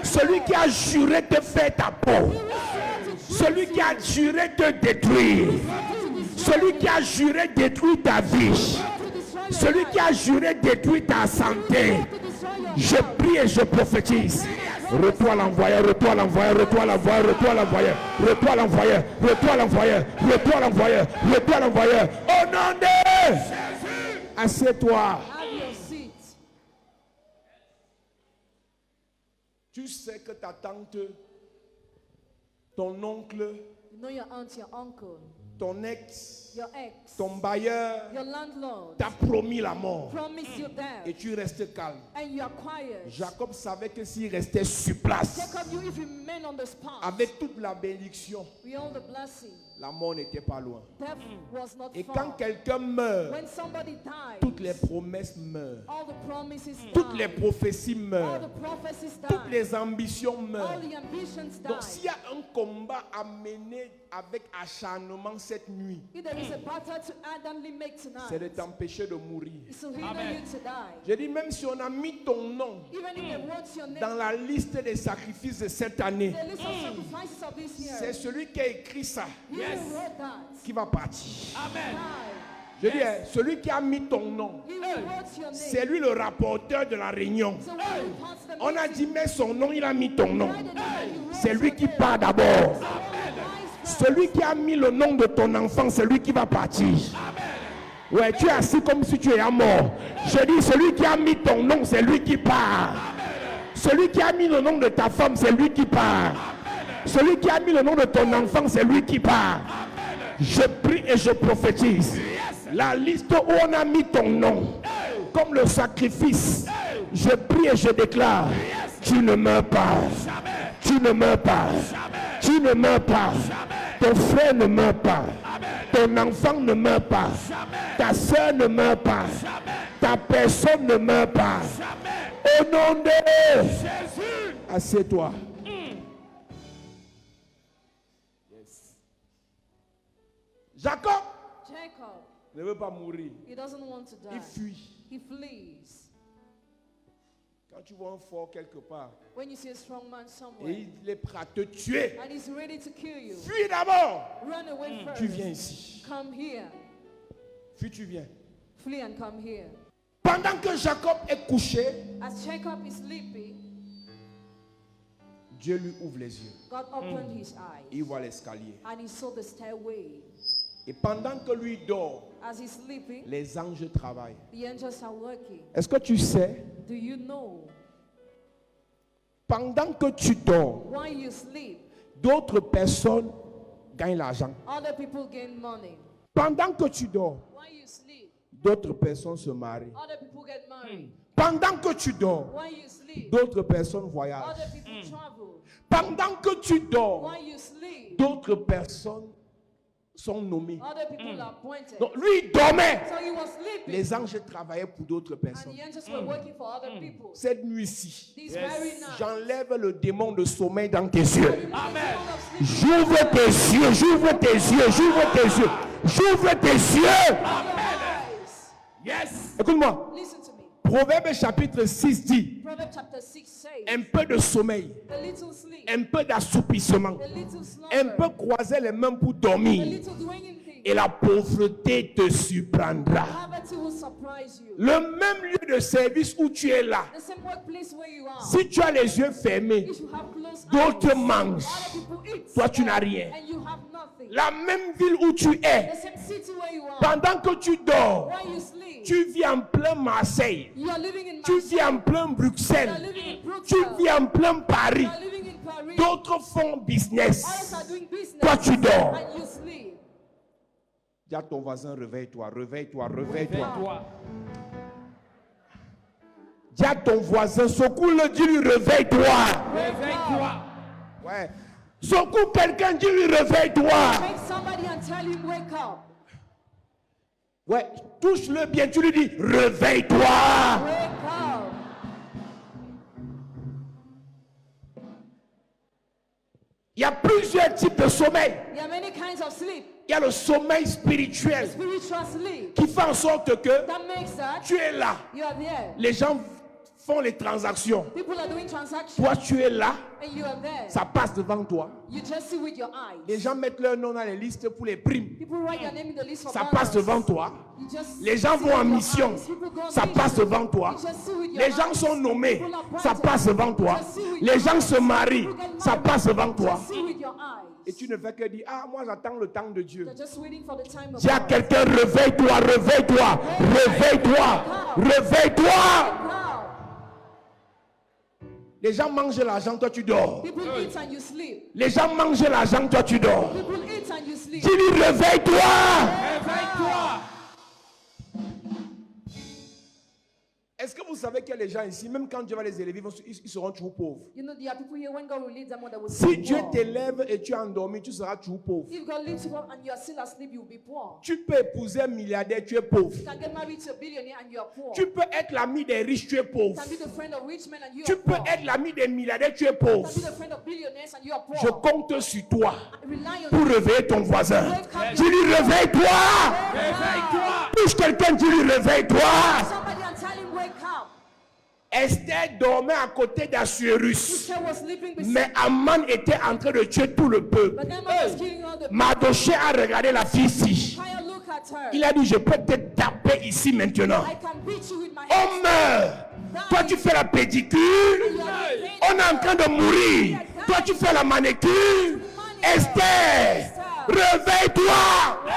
celui qui a juré de faire ta peau, celui qui a juré de détruire, celui qui a juré de détruire ta vie, celui qui a juré de détruire ta santé, je prie et je prophétise. Retour l'envoyeur, retour l'envoyeur, retour l'envoyeur, retour l'envoyeur, retour l'envoyeur, retour l'envoyeur, retour l'envoyeur, retour l'envoyeur. Au nom de Jésus, assieds-toi. Have your seat. Tu sais que ta tante, ton oncle, You know your aunt, your uncle, ton ex, your ex, ton bailleur your landlord t'a promis la mort promise you et death, tu restes calme. and you are quiet. Jacob savait que s'il restait sur place, Jacob, you if you remain on the spot, avec toute la bénédiction, with all the blessing, la mort n'était pas loin. death was not Et quand far. quelqu'un meurt, When somebody dies, toutes les promesses meurent, all the promises toutes die. les prophéties All meurent, the prophecies die. toutes les ambitions All meurent. the ambitions Donc die. s'il y a un combat à mener avec acharnement cette nuit, If there is a battle to ardently make c'est de tonight, t'empêcher de mourir. it's to hinder you to die. Je dis, même si on a mis ton nom Even if they wrote your name dans la liste des sacrifices de cette année, the list of sacrifices of this year, c'est celui qui a écrit ça you who wrote that, qui va partir. die. Je dis, celui qui a mis ton nom, He who wrote your name, c'est lui le rapporteur de la réunion. so when you pass the On a meeting, dit, mais son nom, il a mis ton nom. write the name that you wrote C'est lui your qui name. part d'abord. Wise first. Celui qui a mis le nom de ton enfant, c'est lui qui va partir. Ouais, tu es assis comme si tu es mort. Je dis, celui qui a mis ton nom, c'est lui qui part. Celui qui a mis le nom de ta femme, c'est lui qui part. Celui qui a mis le nom de ton enfant, c'est lui qui part. Je prie et je prophétise. La liste où on a mis ton nom, comme le sacrifice, je prie et je déclare, tu ne meurs pas. Tu ne meurs pas. Tu ne meurs pas. Ton frère ne meurt pas. Ton enfant ne meurt pas. Ta soeur ne meurt pas. Ta personne ne meurt pas. Au nom de Jésus, assieds-toi. Jacob Jacob, ne veut pas mourir. he doesn't want to die. Il fuit. He flees. Quand tu vois un fort quelque part When you see a strong man somewhere et il est prêt à te tuer, and he's ready to kill you, fuis d'abord. run away first. Tu viens ici. Come here. Fuis, tu viens. Flee and come here. Pendant que Jacob est couché, As Jacob is sleeping, Dieu lui ouvre les yeux. God opened his eyes Il voit l'escalier. and he saw the stairway. Et pendant que lui dort, As he's sleeping, les anges travaillent. the angels are working. Est-ce que tu sais, Do you know pendant que tu dors, why you sleep? d'autres personnes gagnent l'argent. Other people gain money. Pendant que tu dors, Why you sleep? d'autres personnes se marient. Other people get married. Pendant que tu dors, Why you sleep? d'autres personnes voyagent. Other people travel. Pendant que tu dors, Why you sleep? d'autres personnes sont nommées. Other people are appointed. Donc lui il dormait. So he was sleeping. Les anges travaillaient pour d'autres And personnes. the angels were working for other people. Cette nuit-ci, This very night. j'enlève le démon de sommeil dans tes yeux. Amen. J'ouvre tes yeux, j'ouvre tes yeux, j'ouvre tes yeux, j'ouvre tes yeux. Yes. Écoute-moi, Listen to me. Proverbe chapitre 6 dit, Proverbs chapter 6 says, un peu de sommeil, a little sleep, un peu d'assoupissement, a little un slumber, peu croiser les mains pour a dormir, little doing things. et la pauvreté te surprendra. Poverty will surprise you. Le même lieu de service où tu es là, The same workplace where you are. si tu as les yeux fermés, If you have closed d'autres eyes, mangent, other people eat. toi tu n'as rien. And you have nothing. La même ville où tu es, The same city where you are. pendant que tu dors, While you sleep, tu vis en plein Marseille, you are living in tu Marseille. vis en plein You are Bruxelles, living in tu Brussels. vis en plein Paris, You are living in Paris. d'autres font business. Others are doing business. Toi, tu dors. And you sleep. Dis à ton voisin, réveille-toi, réveille-toi, réveille-toi. Réveille-toi. Dis à ton voisin, secoue-le, dis-lui, réveille-toi. Réveille-toi. Ouais. Secoue quelqu'un, dis-lui, réveille-toi. Make somebody and tell him, wake up. Ouais, touche-le bien, tu lui dis, réveille-toi. Wake up. Il y a plusieurs types de sommeil. There are many kinds of sleep. Il y a le sommeil spirituel Spiritual sleep. qui fait en sorte que That makes that tu es là. you are there. Les gens font les transactions. People are doing transactions. Toi, tu es là, And you are there. ça passe devant toi. You just see with your eyes. Les gens mettent leur nom dans les listes pour les primes. People write your name in the list for Ça bonus. passe devant toi. You just Les gens see vont en with your mission. eyes. People go on Ça mission. passe devant toi. You just see with your Les gens eyes. sont nommés. People are Ça appointed. passe devant toi. You just see with Les your gens eyes. se marient. People get Ça married. passe devant toi. Just see with your eyes. Et tu ne fais que dire, ah, moi j'attends le temps de Dieu. They're just waiting for the time of Dis à God. quelqu'un, réveille-toi, réveille-toi, réveille-toi, réveille-toi. Wow. Les gens mangent l'argent, toi tu dors. People eat and you sleep. Les gens mangent l'argent, toi tu dors. People eat and you sleep. Dis-lui, réveille-toi. Réveille-toi. Est-ce que vous savez qu'il y a des gens ici, même quand Dieu va les élever, ils seront toujours pauvres. You know, there are people here when God will lead them on, they will Si be Dieu poor. t'élève et tu es endormi, tu seras toujours pauvre. If God leads you up and you are still asleep, you will be poor. Tu peux épouser un milliardaire, tu es pauvre. You can get married to a billionaire and you are poor. Tu peux être l'ami des riches, tu es You pauvre. can be the friend of rich men and you Tu are peux poor. être l'ami des milliardaires, tu es You pauvre. can be the friend of billionaires and you are poor. Je compte sur toi Rely on pour you. réveiller ton voisin. Dis-lui, réveille-toi. Réveille-toi. Touche quelqu'un, dis-lui, réveille-toi. Somebody and tell him wake up. Esther dormait à côté d'Assuérus. Esther was sleeping beside Mais Aman était en train de tuer tout le peuple. but Haman was killing all the Mardochée a regardé la fille ici. Fire, look at her. Il a dit, je peux te taper ici maintenant. I can beat you with my On hands. meurt. Toi, tu fais la pédicure. You are in pain. On est en train de mourir. Toi, tu fais la manécure. Esther, réveille-toi. Wow.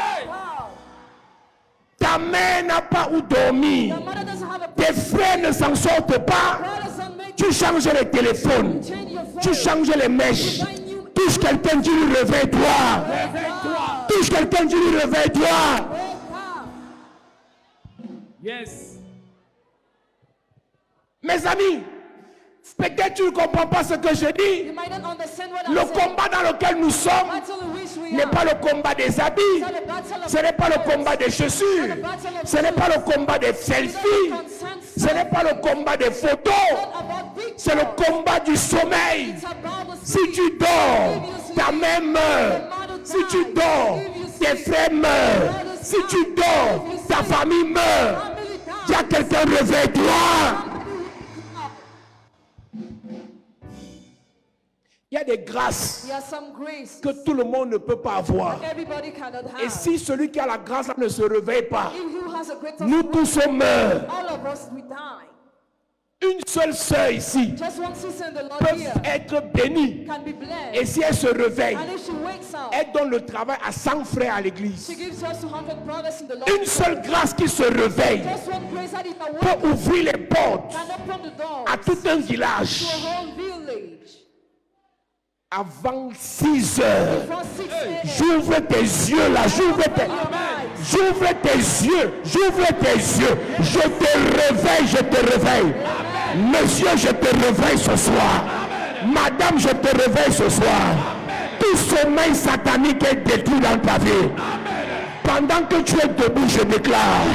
Ta mère n'a pas où dormir. Your mother doesn't have a Tes frères ne s'en sortent pas. God doesn't make Tu changes les téléphones. change your Tu face. changes les mèches. Touche quelqu'un, dis-lui, réveille-toi. Réveille-toi. Touche quelqu'un, dis-lui, réveille-toi. Wake up. Yes. Mes amis, peut-être tu ne comprends pas ce que je You dis. might not understand what Le I'm saying. combat dans lequel nous sommes Battle in which we n'est are. pas le combat des habits. It's not a battle of Ce n'est pas le clothes. combat des chaussures. It's not a battle of Ce n'est pas le shoes. combat des It's not selfies. a consent Ce n'est pas le combat des photos. It's not about pictures. C'est le combat du sommeil. It's about the Si sleep. tu dors, ta mère meurt. Si tu dors, tes frères meurent. Si tu dors, ta famille meurt. Family time. Dis à quelqu'un, réveille-toi. Il y a des grâces There are some grace que tout le monde ne peut pas avoir. everybody cannot have. Et si celui qui a la grâce là ne se réveille pas, If who has a greater nous grace, tous on meurt. all of us we die. Une seule sœur ici Just one sister in the Lord peut here être bénie. can be blessed. Et si elle se réveille, And if she wakes up, elle donne le travail à 100 frères à l'église. she gives us 200 brothers in the Lord. Une seule grâce qui se réveille Just one grace that is a peut work ouvrir les portes can open the door à tout un to village. a whole village. Avant 6 heures, Before 6 a.m. j'ouvre tes yeux là, j'ouvre tes yeux, j'ouvre tes yeux. Je te réveille. Monsieur, je te réveille ce soir. Madame, je te réveille ce soir. Tout sommeil satanique est détruit dans ta vie. Pendant que tu es debout, je déclare,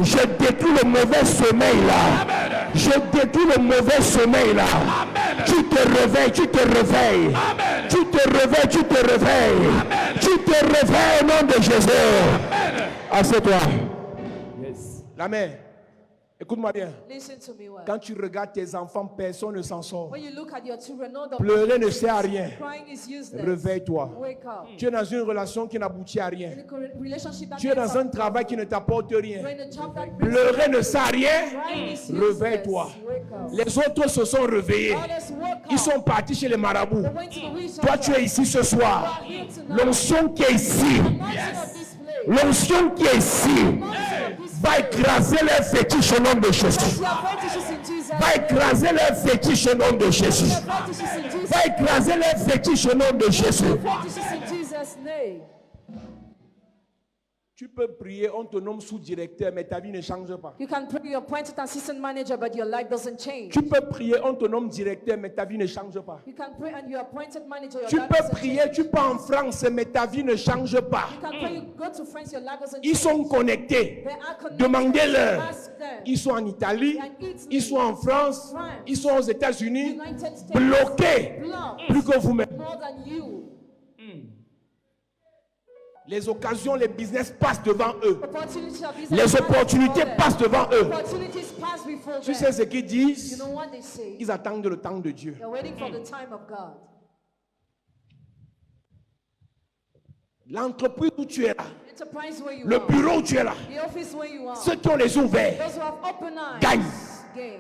je détruis le mauvais sommeil là. Je détruis le mauvais sommeil là. Tu te réveilles. Tu te réveilles au nom de Jésus. Assieds-toi. Yes. La mère, écoute-moi bien. Listen to me well. Quand tu regardes tes enfants, personne ne s'en sort. When you look at your children, no the Pleurer ne sert à rien. crying is useless. Réveille-toi. Wake up. Tu es dans une relation qui n'aboutit à rien. In a relationship that Tu es dans ends un up, travail qui ne t'apporte rien. you're in a job that brings Pleurer ne sert à rien. crying is Réveille-toi. useless. Wake up. Les autres se sont réveillés. Others woke Ils up. sont partis chez les marabouts. They went to the witch Toi, doctor. tu es ici ce soir. You are here tonight. L'onction qui est ici, Anointing of this place. l'onction qui est ici, Anointing of this va place. écraser les fétiches au nom de Jésus. Touch their fetishes in Jesus' Va name. écraser les fétiches au nom de Jésus. Their fetishes in Jesus' Va écraser les fétiches au nom de Jésus. fetishes in Jesus' name. Tu peux prier, on te nomme sous-directeur, mais ta vie ne change pas. You can pray you're appointed assistant manager, but your life doesn't change. Tu peux prier, on te nomme directeur, mais ta vie ne change pas. You can pray and you're appointed manager, your Tu life peux doesn't prier, change. tu pars en France, mais ta vie ne change pas. You can pray, you go to France, your life doesn't Ils change. sont connectés. They are connected. Demandez-leur. Ask them. Ils sont en Italie, ils sont en France, ils sont aux États-Unis, United States. bloqués, Blocked plus que vous-même. more than you. Les occasions, les business passent devant eux. Opportunities of business Les pass opportunités before them. passent devant eux. Opportunities pass before Tu them. sais ce qu'ils You disent? know what they say? Ils attendent le temps de Dieu. They're waiting for the time of God. L'entreprise où tu es là, Enterprise where you le are. bureau où tu es là, The office where you are. ceux qui ont les yeux ouverts, Those who have open eyes. gagnent. Gain.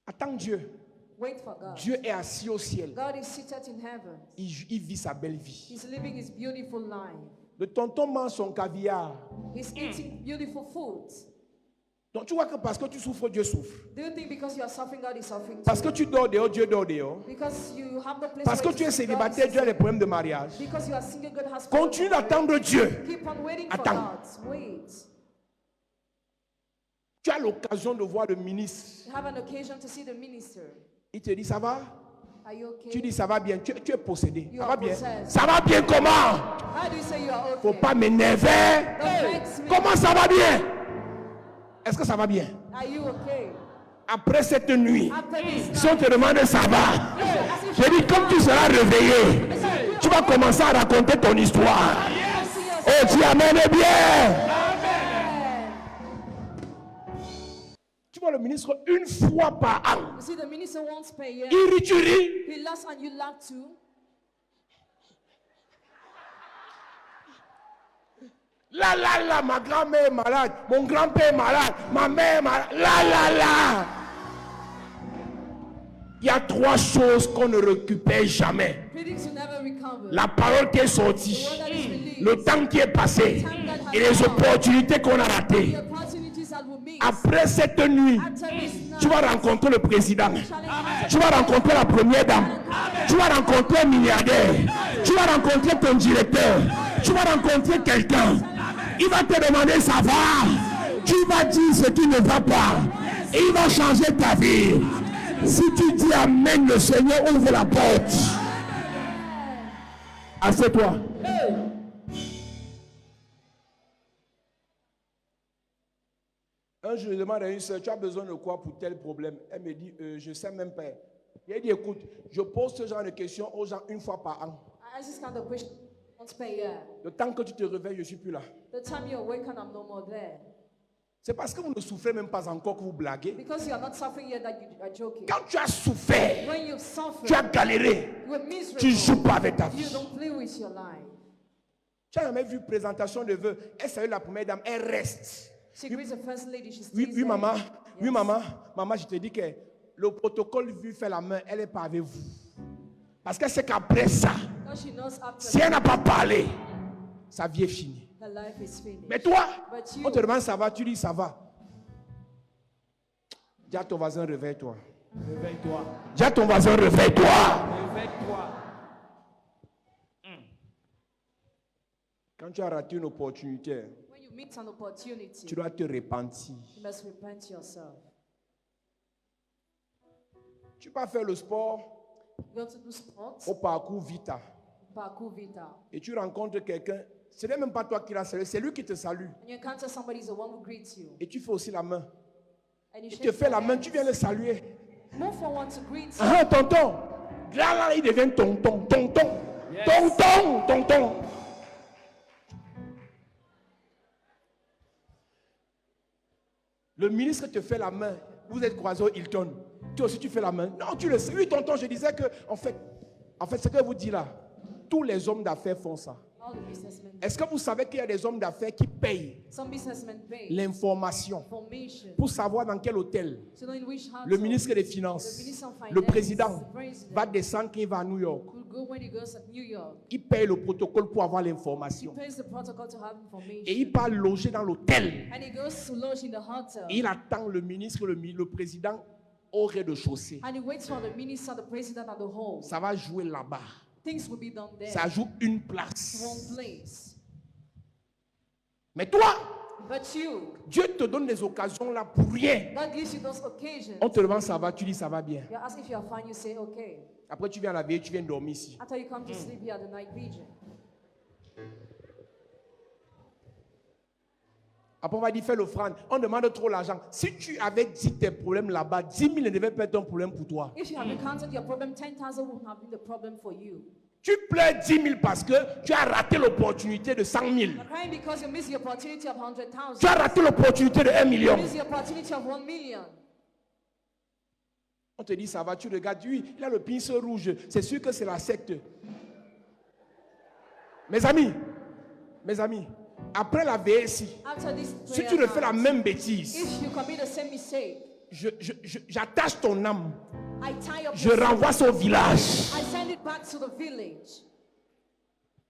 Attends Dieu. Wait for God. Dieu est assis au ciel. God is seated in heaven. Il vit sa belle vie. He's living his beautiful life. Le tonton mange son caviar. He's eating beautiful food. Donc tu vois que parce que tu souffres, Dieu souffre. Do you think because you are suffering, God is suffering Parce too? que tu dors dehors, Dieu dort dehors. Because you have no place Parce que where tu es to sleep, God is célibataire, Dieu a des suffering. problèmes de mariage. Because you are single, God has Continue problems. d'attendre Dieu. Keep on waiting Attends. for God. Wait. Tu as l'occasion de voir le ministre. You have an occasion to see the minister. Il te dit, ça va? Are you okay? Tu dis, ça va bien. Tu es possédé. You Ça are va bien? possessed. Ça va bien comment? How do you say you are okay? Faut pas m'énerver. Don't vex me. Comment ça va bien? Est-ce que ça va bien? Are you okay? Après cette nuit, After this si on te demande ça va, as if je dis comme tu seras réveillé, tu vas commencer à raconter ton histoire. Oh, tu amènes bien. Tu vois le ministre une fois par an. You see, the minister once per year, Il rit, tu ris. he laughs and you laugh too. Là, ma grand-mère est malade, mon grand-père est malade, ma mère est malade. Là. Il y a trois choses qu'on ne récupère jamais. Critics will never recover. La parole qui est sortie, The word that is released. le temps qui est passé et les opportunités qu'on a ratées. The opportunities that will meet. Après cette nuit, After this night, tu vas rencontrer le président. challenge Tu vas rencontrer la première dame. Tu vas rencontrer un milliardaire. Tu vas rencontrer ton directeur. Tu vas rencontrer quelqu'un. Il va te demander ça va. Tu vas dire ce qui ne va pas. Et il va changer ta vie. Si tu dis Amen, le Seigneur ouvre la porte. Assieds-toi. Un jour, je demande à une soeur, tu as besoin de quoi pour tel problème? Elle me dit, je ne sais même pas. Elle dit, écoute, je pose ce genre de questions aux gens une fois par an. I ask this kind of question once per year. Le temps que tu te réveilles, je ne suis plus là. The time you awaken, I'm no more there. C'est parce que vous ne souffrez même pas encore que vous blaguez. Because you are not suffering yet that you are joking. Quand tu as souffert, When you've suffered, tu as galéré, you are miserable. tu ne joues pas avec ta You vie. don't play with your life. Tu as jamais vu présentation de vœux. Elle salue la première dame, elle reste. She greets the first lady, she stays Oui, there. maman. Oui, Yes. maman. Maman, je te dis que le protocole vu fait la main, elle n'est pas avec vous. Parce qu'elle sait qu'après ça, Because she knows after si elle n'a pas parlé, sa vie est finie. her life is finished. Mais toi, But you- on te demande ça va, tu dis ça va. Dis à ton voisin, réveille-toi. Réveille-toi. Dis à ton voisin, réveille-toi. Réveille-toi. Quand tu as raté une opportunité, When you meet an opportunity, tu dois te repentir. you must repent yourself. Tu vas faire le sport You go to do sports, au parcours Vita parkour vita, et tu rencontres quelqu'un. Ce n'est même pas toi qui l'as salué, c'est lui qui te salue. and you encounter somebody is the one who greets you. Et tu fais aussi la main. And you Il shake te fait la their main, hands. tu viens le saluer. Move forward to greet you. Ah, tonton. Là, il devient tonton. Yes. Tonton. Le ministre te fait la main. Vous êtes croisés au Hilton. Toi aussi, tu fais la main. Non, tu le sais. Oui, tonton, je disais que, en fait, ce que vous dites là, tous les hommes d'affaires font ça. All the businessmen. Est-ce que vous savez qu'il y a des hommes d'affaires qui payent Some businessmen pay l'information information pour savoir dans quel hôtel to know in which house le ministre des the Finances, minister of Finance, le président the president va descendre quand il va à New York. will go when he goes at New York. Il paye le protocole pour avoir He l'information. pays the protocol to have information. Et il part loger dans l'hôtel. And he goes to lodge in the hotel. Il attend le ministre, le président au rez-de-chaussée. And he waits for the minister, the president, and the whole. Ça va jouer là-bas. Things will be done there. Ça joue une place. One place. Mais toi, But you, Dieu te donne des occasions là pour rien. God gives you those occasions. On te demande ça va, tu dis ça va bien. You ask if you are fine, you say okay. Après tu viens à la veille, tu viens dormir ici. After you come to sleep here at the night vigil. Après on va dire fais l'offrande. On demande trop l'argent. Si tu avais dit tes problèmes là-bas, 10 000 ne devaient pas être un problème pour toi. If you have encountered your problem, 10,000 would have been the problem for you. Tu pleures 10 000 parce que tu as raté l'opportunité de 100 000. You're crying because you missed the opportunity of 100,000. Tu as raté l'opportunité de 1 You million. missed the opportunity of 1 million. On te dit ça va, tu regardes, oui, il a le pinceau rouge. C'est sûr que c'est la secte. Mes amis, après la VSI, After this si prayer tu refais la night, même bêtise, if you commit the same mistake, j'attache ton âme, I tie up je your soul. renvoie ça au village. I send it back to the village.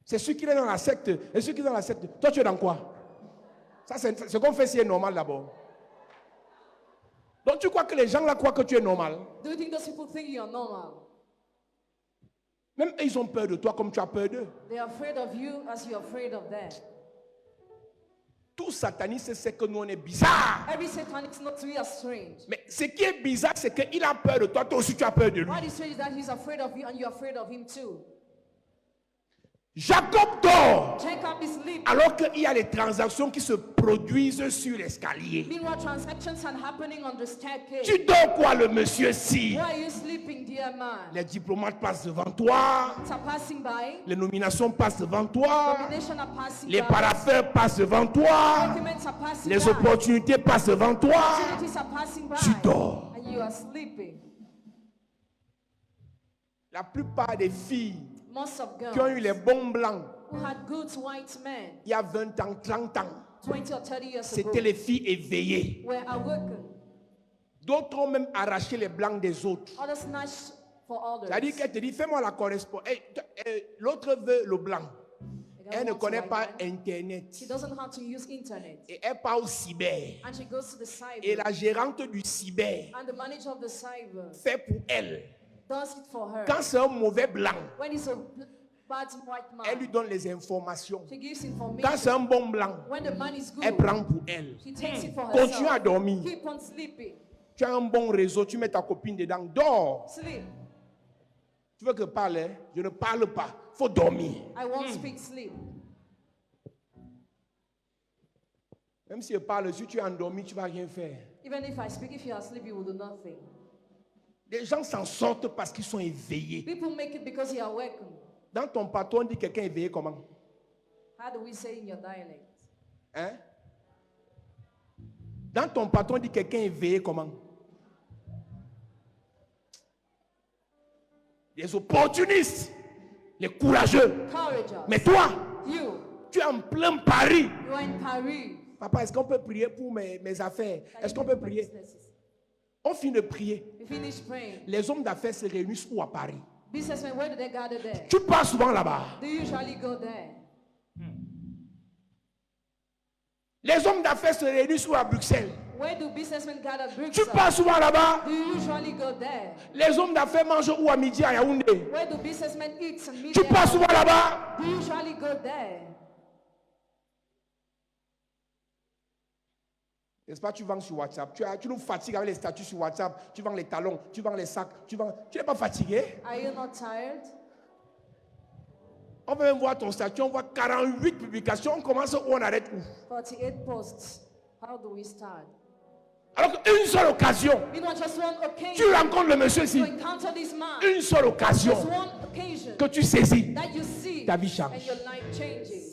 C'est celui qui est dans la secte. Et celui qui est dans la secte, toi tu es dans quoi? Ça c'est ce qu'on fait si est normal d'abord. Donc tu crois que les gens là croient que tu es normal? Do you think those people think you're normal? Même eux, ils ont peur de toi comme tu as peur d'eux. They're afraid of you as you're afraid of them. Tout sataniste sait que nous on est bizarre. Every satanic knows we are strange. Mais ce qui est bizarre, c'est qu'il a peur de toi, toi aussi tu as peur de lui. What is strange is that he's afraid of you and you're afraid of him too. Jacob dort Jacob is sleeping. alors qu'il y a les transactions qui se produisent sur l'escalier. Meanwhile, transactions are happening on the staircase. Tu dors quoi le monsieur-ci? Why are you sleeping, dear man? Les diplomates passent devant toi, It's are passing by. les nominations passent devant toi, Nominations are passing les by. paraffeurs passent devant toi, Documents are passing les by. opportunités passent devant toi. Opportunities are passing by. Tu dors. And you are sleeping. La plupart des filles Most of qui ont eu girls les bons blancs who had good white men il y a 20 ans, 30 ans, 20 or 30 years ago c'était les filles éveillées. were awakened. D'autres ont même arraché les blancs des autres. Others snatched for others. C'est-à-dire qu'elle te dit, fais-moi la correspondance. L'autre veut le blanc. They don't Elle ne want to connaît white pas man. Internet. She doesn't know how to use internet. Et elle part au cyber. And she goes to the cyber. Et la gérante du cyber And the manager of the cyber fait pour elle. does it for her. Quand c'est un mauvais blanc, When it's a bad white elle lui man, donne les informations. she gives Quand information. c'est un bon blanc, When the man is elle good, prend pour elle. she takes it for Continue à herself. dormir. Keep on sleeping. Tu as un bon réseau, tu mets ta copine dedans. Dors. Sleep. Tu veux que je parle? Hein? Je ne parle pas. Il faut dormir. I won't speak sleep. Même si je parle, si tu es endormi, tu ne vas rien faire. Even if I speak, if you are asleep, you will do nothing. Les gens s'en sortent parce qu'ils sont éveillés. People make it because you are awakened. Dans ton patron, on dit quelqu'un éveillé comment? How do we say in your dialect? Hein? Dans ton patron, on dit quelqu'un éveillé comment? Les opportunistes, les courageux. Courageous. Mais toi, You tu es en plein Paris. are in Paris. Papa, est-ce qu'on peut prier pour mes affaires? Est-ce qu'on peut prier? On finit de prier. We finish praying. Les hommes d'affaires se réunissent où à Paris? Businessmen, where do they gather there? Tu pars souvent là-bas. Do you usually go there? Les hommes d'affaires se réunissent où à Bruxelles? Where do businessmen gather? Tu Bruxelles. pars souvent là-bas. Do you usually go there? Les hommes d'affaires mangent où à midi à Yaoundé? Where do businessmen eat and meet Tu there? pars souvent là-bas. Do you usually go there? N'est-ce pas, tu vends sur WhatsApp. Tu nous fatigues avec les statuts sur WhatsApp. Tu vends les talons, tu vends les sacs. Tu n'es pas fatigué? Are you not tired? On va même voir ton statut. On voit 48 publications. On commence où, on arrête où? 48 posts. How do we start? Alors qu'une seule occasion, You know, just one tu occasion rencontres le monsieur ici. to encounter this man. Une seule occasion Just one occasion que tu saisis. that you see Ta vie change. and your life changes.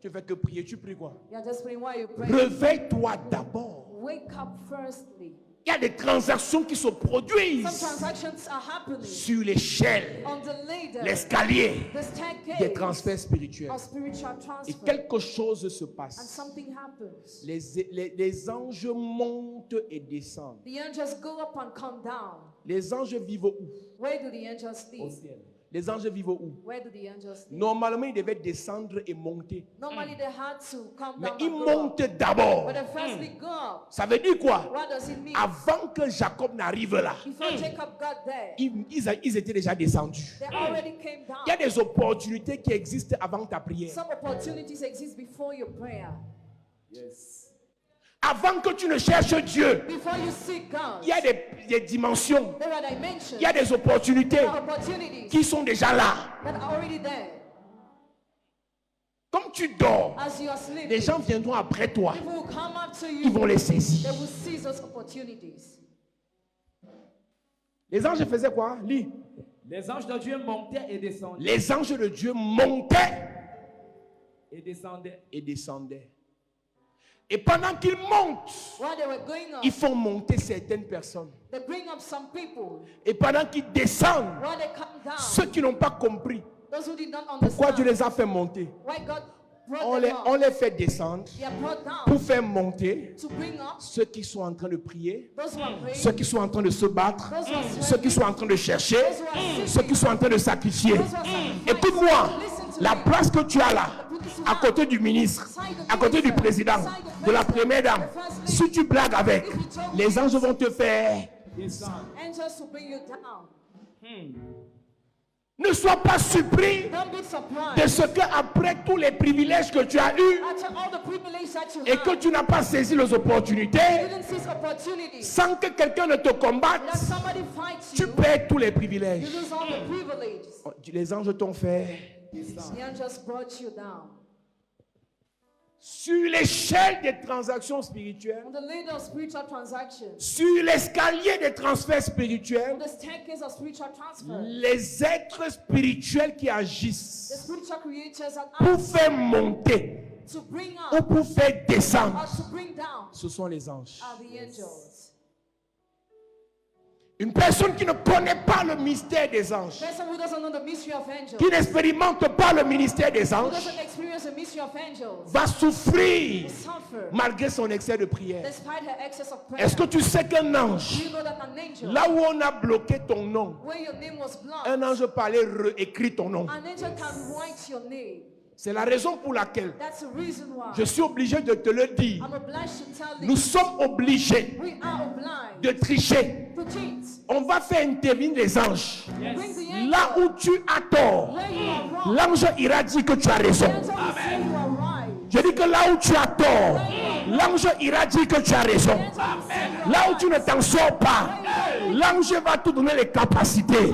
Tu fais que prier. Tu pries quoi? You're just praying while you pray. Réveille-toi d'abord. Wake up firstly. Il y a des transactions qui se Some produisent transactions are happening sur l'échelle, on the ladder, l'escalier, the staircase des transferts spirituels. of spiritual Et transfer. quelque chose se And passe. something happens. Les anges montent et descendent. The angels go up and come down. Les anges vivent où? Where do the angels Au live? ciel. Les anges vivent où? Where do the angels live? Normalement, ils devaient descendre et monter. Normally they had to come Mais down ils and go up. montent d'abord. But they firstly go up. Ça veut dire quoi? What does it mean? Avant que Jacob n'arrive là, Before Jacob got there, ils étaient déjà descendus. they already came down. Il y a des opportunités qui existent avant ta prière. Some opportunities exist before your prayer. Avant que tu ne cherches Dieu, Before you seek God, il y a des dimensions, there are dimensions, il y a des opportunités there are opportunities qui sont déjà là. that are already there. Comme tu dors, As you are sleeping, les gens viendront après toi. people will come up to Ils you. vont les saisir. They will seize those opportunities. Les anges faisaient quoi? Lis. Les anges de Dieu montaient et descendaient. Les anges de Dieu montaient Et descendaient. et descendaient. Et pendant qu'ils montent, While they were going up, ils font monter certaines personnes. they bring up some people. Et pendant qu'ils descendent, While they come down, ceux qui n'ont pas compris those who did not pourquoi Dieu understand les a fait monter, why God brought on them les up, fait descendre they are brought down pour faire monter to bring up ceux qui sont en train de prier, those who are praying, ceux qui sont en train de se battre, those who are ceux qui sont en train de chercher, those who are seeking, ceux qui sont en train de sacrifier. those who are sacrificing. Écoute-moi, Listen to la me. place que tu as là, à côté du ministre, à côté du président, de la première dame, si tu blagues avec, les anges vont te faire. Descendent. Angels to bring you down. Ne sois pas surpris Don't be de surprised. ce que après tous les privilèges que tu as eus After all the privilege that you et que have, tu n'as pas saisi les you opportunités, didn't seize opportunities. sans que quelqu'un ne te combatte, That somebody fights tu you, perds tous les you privilèges. lose all the privileges. Les anges t'ont fait The angels brought you down. sur l'échelle des transactions spirituelles, On the ladder of spiritual transactions, sur l'escalier des transferts spirituels, on the staircase of spiritual transfer, les êtres spirituels qui the agissent spiritual creators that pour are faire monter to bring ou up pour faire descendre, or to bring down ce sont les anges. are the angels. Une personne qui ne connaît pas le mystère des anges, Person who doesn't know the mystery of angels, qui n'expérimente pas le ministère des who anges, doesn't experience the mystery of angels, va souffrir suffer malgré son excès de prière. despite her excess of prayer. Est-ce que tu sais qu'un Do ange, you know that an angel, là où on a bloqué ton nom, where your name was blocked, un ange parlait réécrit ton nom? an angel can write your name? C'est la raison pour laquelle That's the reason why je suis obligé de te le dire. I'm obliged to tell Nous you. sommes obligés We are obliged de tricher. to cheat. On va faire intervenir les anges. Bring the Là angel où tu as tort, where you are wrong. l'ange ira dire que tu as raison. The angel will say you are right. Je dis que là où tu as tort, l'ange ira dire que tu as raison. Là où tu ne t'en sors pas, l'ange va te donner les capacités.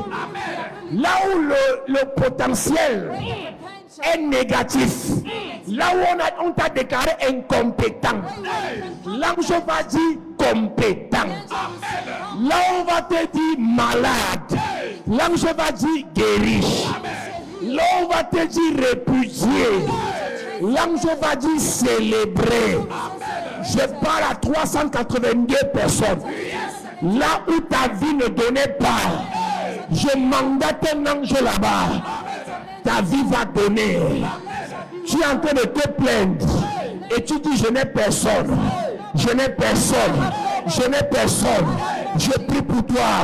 Là où le potentiel est négatif, là où on t'a déclaré incompétent, l'ange va dire compétent. Là où on va te dire malade, l'ange va dire guéri. Là où on va te dire répudié, l'ange va dire célébrer. Je parle à 382 personnes. Là où ta vie ne donnait pas, je mandate un ange là-bas. Ta vie va donner. Tu es en train de te plaindre et tu dis je n'ai personne. Je n'ai personne. Je n'ai personne. Je prie pour toi.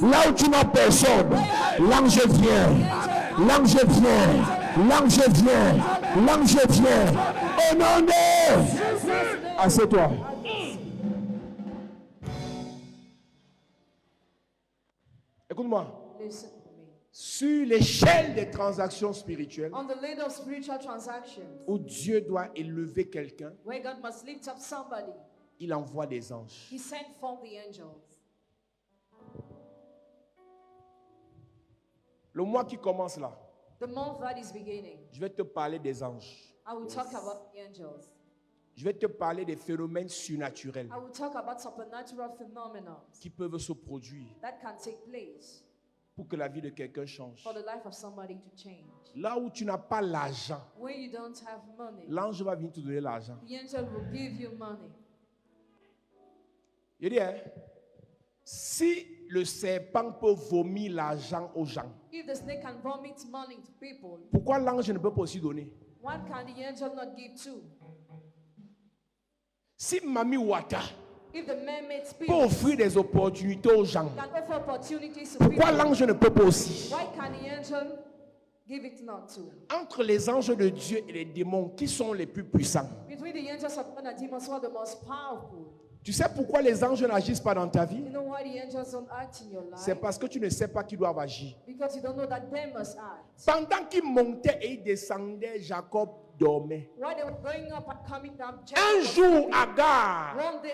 Là où tu n'as personne, l'ange vient. L'ange vient. L'ange vient. L'ange vient. Au nom de... Assieds-toi. Écoute-moi. Listen to me. Sur l'échelle des transactions spirituelles, On the ladder of spiritual transactions, où Dieu doit élever quelqu'un, where God must lift up somebody, il envoie des anges. He sent forth the angels. Le mois qui commence là, The month that is beginning, je vais te parler des anges. I will talk about the angels. Je vais te parler des phénomènes surnaturels I will talk about supernatural phenomena qui peuvent se produire that can take place pour que la vie de quelqu'un change. for the life of somebody to change. Là où tu n'as pas l'argent, When you don't have money, l'ange va venir te donner l'argent. the angel will give you money. Je dis, hein, si le serpent peut vomir l'argent aux gens, If the snake can vomit money to people, pourquoi l'ange ne peut pas aussi donner? what can the angel not give to? Si Mami Wata If the man-made peut spirit offrir des opportunités aux gens, can offer opportunities to pourquoi people, l'ange ne peut pas aussi? why can the angel give it not to? Entre les anges de Dieu et les démons, qui sont les plus puissants? Between the angels of God and demons, who are the most powerful? Tu sais pourquoi les anges n'agissent pas dans ta vie? You know why the angels don't act in your C'est life? parce que tu ne sais pas qu'ils doivent agir. Because you don't know that they must act. Pendant qu'ils montaient et ils descendaient, Jacob dormait. While they were going up and coming down, Un Jacob was jour, sleeping. Agar One day,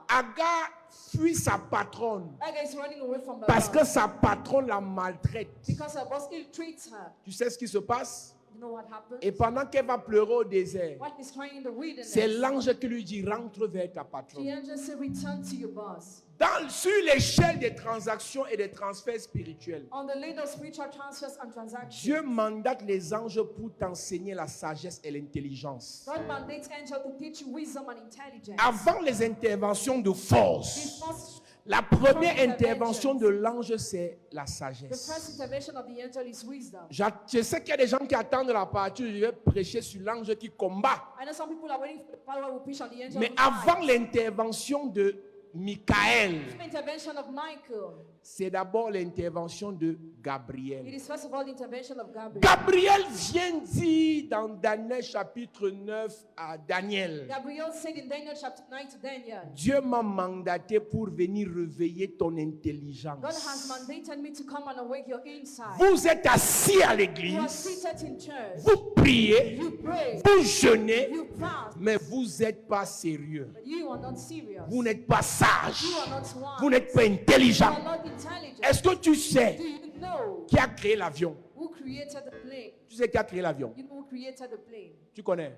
Agar fuit sa patronne is running away from the parce boss que sa patronne la maltraite. because her boss ill treats her. Tu sais ce qui se passe? You know what happened? Et pendant qu'elle va pleurer au désert, What is crying in the wilderness? c'est l'ange qui lui dit, rentre vers ta The patronne. angel said, return to your boss. Sur l'échelle des transactions et des transferts spirituels, On the ladder of spiritual transfers and transactions, Dieu mandate les anges pour t'enseigner la sagesse et l'intelligence. God mandates angels to teach you wisdom and intelligence. Avant les interventions de force, Before la première intervention de l'ange, c'est la the sagesse. first intervention of the angel is wisdom. Je sais qu'il y a des gens qui attendent la partie où je vais prêcher sur l'ange qui combat. I know some people are waiting for the power will preach on the angel. Mais who avant fights. l'intervention de Michael, The intervention of Michael. c'est d'abord l'intervention de It Gabriel. is first of all the intervention of Gabriel. Gabriel vient dire dans Daniel chapitre 9 à Daniel, Gabriel said in Daniel chapter 9 to Daniel, Dieu m'a mandaté pour venir réveiller ton God has intelligence. mandated me to come and awake your inside. Vous êtes assis à You are l'église, seated in church. vous priez, You pray. vous jeûnez, You fast. mais vous n'êtes pas sérieux. But you are not serious. Vous n'êtes pas sage. You are not wise. Vous n'êtes pas You intelligent. are not intelligent. Est-ce que tu sais Do you know qui a créé l'avion? who created the plane? Tu sais qui a créé l'avion? You know who created the plane? Tu connais?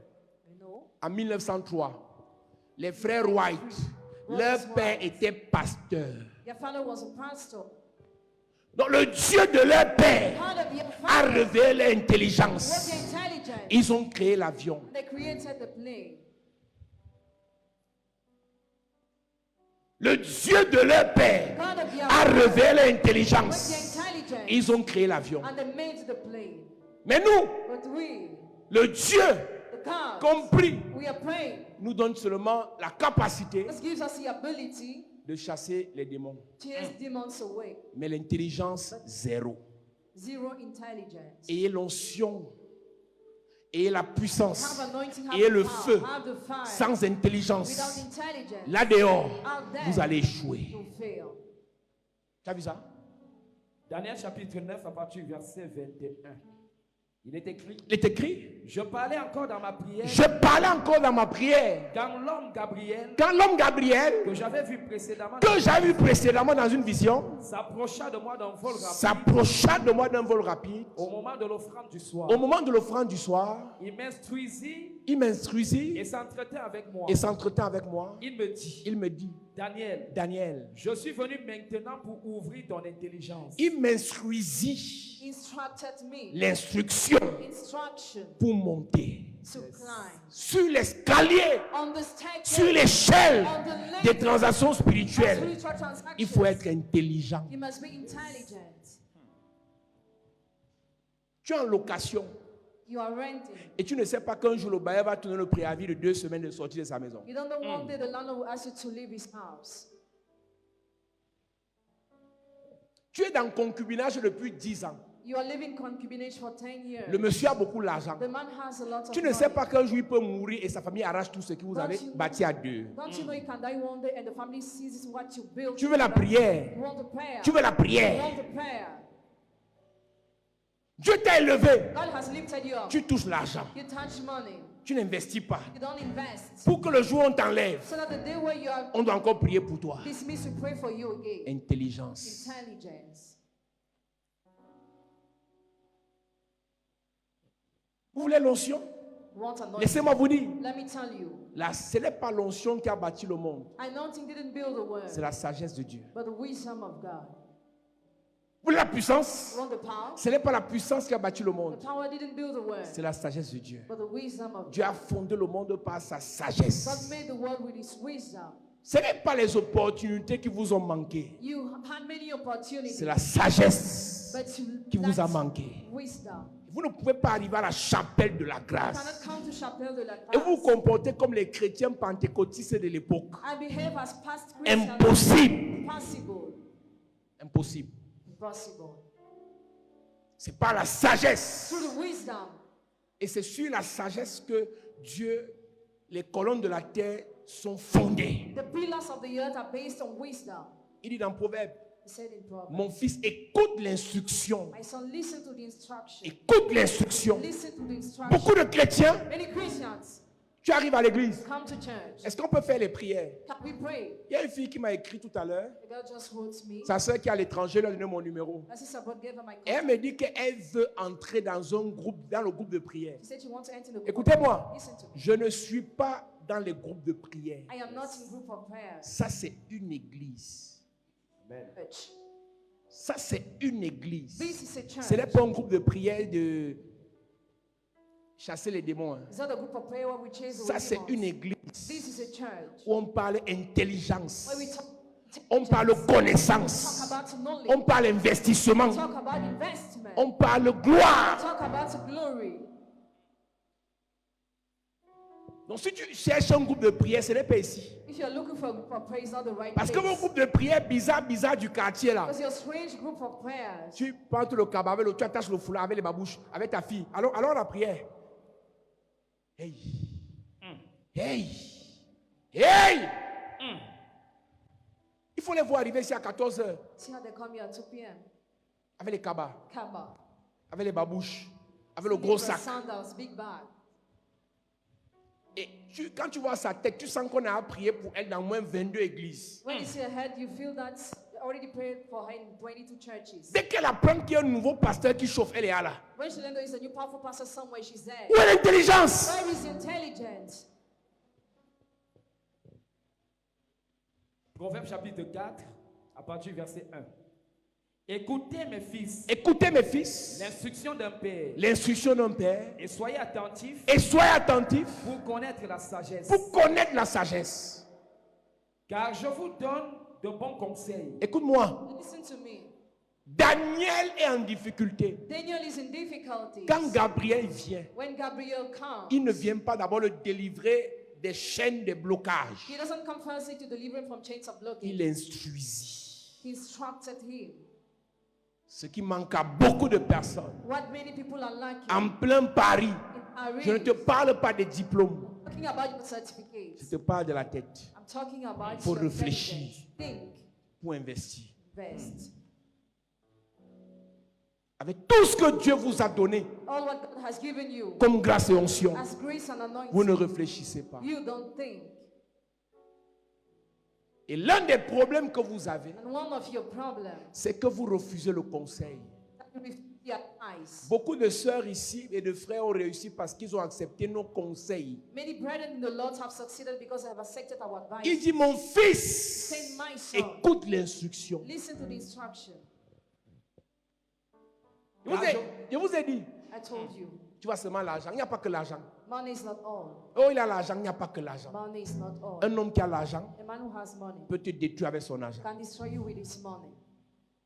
You know? En 1903, les frères White, leur père était pasteur. Your father was a pastor. Donc le Dieu de leur père Part of your a father révélé was l'intelligence. intelligent. Ils ont créé l'avion. They created the plane. Le Dieu de leur père God of your a father révélé was l'intelligence. intelligent. Ils ont créé l'avion. And they made the plane. Mais nous, But we, le Dieu the God, compris, we are praying. nous donne seulement la capacité This gives us the ability de chasser les démons. to chase demons away. Mais l'intelligence, zéro. Zero intelligence. Ayez l'onction, ayez la puissance, Have anointing, have ayez the le power, feu. have the fire. Sans Without intelligence, intelligence, là dehors, out there, vous allez échouer. you'll fail. Tu as vu ça? Daniel chapitre 9 à partir du verset 21. Il est écrit, Il est écrit. je parlais encore dans ma prière Je parlais encore dans ma prière. quand l'homme Gabriel, Quand l'homme Gabriel, que j'avais vu précédemment, que j'avais vu précédemment dans une vision, s'approcha de moi d'un vol rapide s'approcha de moi d'un vol rapide. au moment de l'offrande du soir. Au moment de l'offrande du soir, Il m'instruisit il m'instruisit et s'entretint avec moi. et s'entretint avec moi. Il me dit, Il me dit, Daniel, Daniel, je suis venu maintenant pour ouvrir ton intelligence. il m'instruisit Instructed me. l'instruction Instruction pour monter to climb. sur l'escalier, On the staircase. sur l'échelle On the ladder des transactions of spirituelles. spiritual transactions. Il faut être intelligent. You must be intelligent. Tu es en location You are renting. et tu ne sais pas qu'un jour le bailleur va te donner le préavis de 2 semaines de sortie de sa maison. You don't know one day the landlord will ask you to leave his house. Tu es dans concubinage depuis 10 ans. You are living concubinage for 10 years. Le monsieur a beaucoup d'argent. The man has a lot of Tu ne money. sais pas qu'un jour il peut mourir et sa famille arrache tout ce que vous avez bâti à deux. Don't you know you can die one day and the family seizes what you built? Tu veux la prière. You want the prayer. Tu veux la You prière. want the prayer. Dieu t'a élevé. God has lifted you up. Tu touches l'argent. You touch money. Tu n'investis pas. You don't invest. Pour que le jour où on t'enlève, So that the day where you are on doit encore prier pour toi. dismissed, we pray for you again. Intelligence. Intelligence. Vous voulez l'onction? You want anointing? Laissez-moi vous dire. Let me tell you. Ce n'est pas l'onction qui a bâti le monde. Anointing didn't build the world, C'est la sagesse de Dieu. but the wisdom of God. Vous voulez la puissance? You want the power? Ce n'est pas la puissance qui a bâti le The monde. power didn't build the world, C'est la sagesse de Dieu. but the wisdom of Dieu God. a fondé le monde par sa God sagesse. made the world with his wisdom. Ce n'est pas les opportunités qui vous ont manqué. You had many opportunities, C'est la sagesse but you qui vous a lacked manqué. wisdom. Vous ne pouvez pas arriver à la chapelle de la You grâce cannot come to chapel de la et vous vous grâce comportez comme les chrétiens pentecôtistes de l'époque. and behave as past Christians. Impossible. Impossible. Impossible. Impossible. C'est par la sagesse. Through the wisdom. Et c'est sur la sagesse que Dieu, les colonnes de la terre sont fondées. The pillars of the earth are based on wisdom. Il dit dans Proverbe, He said in Proverbs. mon fils, écoute l'instruction. My son, listen to the instruction. Écoute l'instruction. Listen to the instruction. Beaucoup de chrétiens, Many Christians, Tu arrives à l'église. come to church. Est-ce qu'on peut faire les prières? Can we pray? Il y a une fille qui m'a écrit tout à l'heure. The girl just wrote me. Sa soeur qui est à l'étranger lui a donné mon numéro. My sister Bud gave her my Et elle contact. me dit qu'elle veut entrer dans un groupe, dans le groupe de prière. She said she wants to enter the group. Écoutez-moi, Listen to me. je ne suis pas dans les groupes de prière. I am not in group of prayers. Ça, c'est une église. Church. Ça, c'est une église. This is a church. Ce n'est pas un groupe de prière de chasser les démons. Hein. It's not a group of prayer where we chase Ça, away c'est demons. une église This is a church où on parle intelligence, where we talk on parle connaissance, about knowledge, on parle investissement, talk about investment, on parle gloire. talk about glory. Donc, si tu cherches un groupe de prière, ce n'est pas ici. If you're looking for a group of prayer, it's not the right Parce que place. mon groupe de prière bizarre du quartier là, Because your strange group of prayers. tu prends tout le cabas avec tu attaches le foulard avec les babouches, avec ta fille. Alors la prière. Hey. Hey. Hey. Il faut les voir arriver ici à 14h See how they come here at 2 p.m. avec les cabas, Kaba. avec les babouches, avec le gros sac. Sandals, big bag. Et quand tu vois sa tête, tu sens qu'on a prié pour elle dans moins 22 églises. When you see her head, you feel that you already prayed for her in 22 churches. Dès qu'elle apprend qu'il y a un nouveau pasteur qui chauffe, elle est là. When she learned there is a new powerful pastor somewhere, she's there. Où est l'intelligence? Where is intelligence? Proverbe chapitre 4, à partir du verset 1. Écoutez mes fils, Écoutez mes fils, l'instruction d'un père, l'instruction d'un père, et soyez attentifs et soyez attentifs pour connaître la sagesse. pour connaître la sagesse. Car je vous donne de bons conseils. Écoute-moi, Listen to me. Daniel est en difficulté. Daniel is in difficulties. Quand Gabriel vient, When Gabriel comes, il ne vient pas d'abord le délivrer des chaînes de blocage. he doesn't come firstly to deliver him from chains of blockage. Il instruisit. He instructed him. Ce qui manque à beaucoup de personnes. What many people are lacking En plein Paris, in Paris. je ne te parle pas des diplômes. I'm talking about your certificates. Je te parle de la tête I'm talking about Faut your réfléchir. intelligence. Think, pour investir. invest. Avec tout ce que Dieu vous a donné All what God has given you comme grâce et onction, as grace and anointing, vous ne réfléchissez pas. you don't think. Et l'un des problèmes que vous avez, And one of your problems c'est que vous refusez le conseil. that you refuse the advice. Beaucoup de sœurs ici et de frères ont réussi parce qu'ils ont accepté nos conseils. Many brethren in the Lord have succeeded because they have accepted our advice. Il dit, mon fils, Say, my son, écoute l'instruction. listen to the instruction. Je vous ai dit, I told you, tu vois seulement l'argent. Il n'y a pas que l'argent. money is not all. Oh, il a l'argent, il n'y a pas que l'argent. Money is not all. Un homme qui a l'argent A man who has money peut te détruire avec son argent. can destroy you with his money.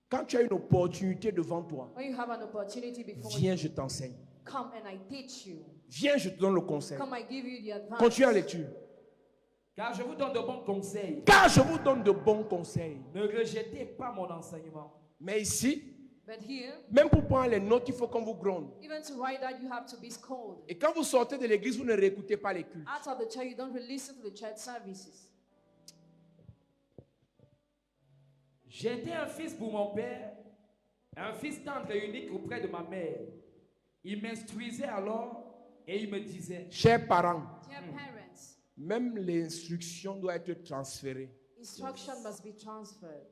Quand tu as une opportunité devant toi, When you have an opportunity before viens, you, je t'enseigne. come and I teach you. Viens, je te donne le conseil. Come, I give you the advice. Continue la lecture. Car je vous donne de bons conseils. Car je vous donne de bons conseils. Ne rejetez pas mon enseignement. Mais ici, But here, même pour prendre les notes, il faut qu'on vous gronde. even to write that, you have to be scolded. Et quand vous sortez de l'église, vous ne réécoutez pas les cultes. Out of the church, you don't really listen to the church services. J'étais un fils pour mon père, un fils tendre et unique auprès de ma mère. Il m'instruisait alors et il me disait, Chers parents, Dear parents, même l'instruction doit être transférée. instruction must be transferred.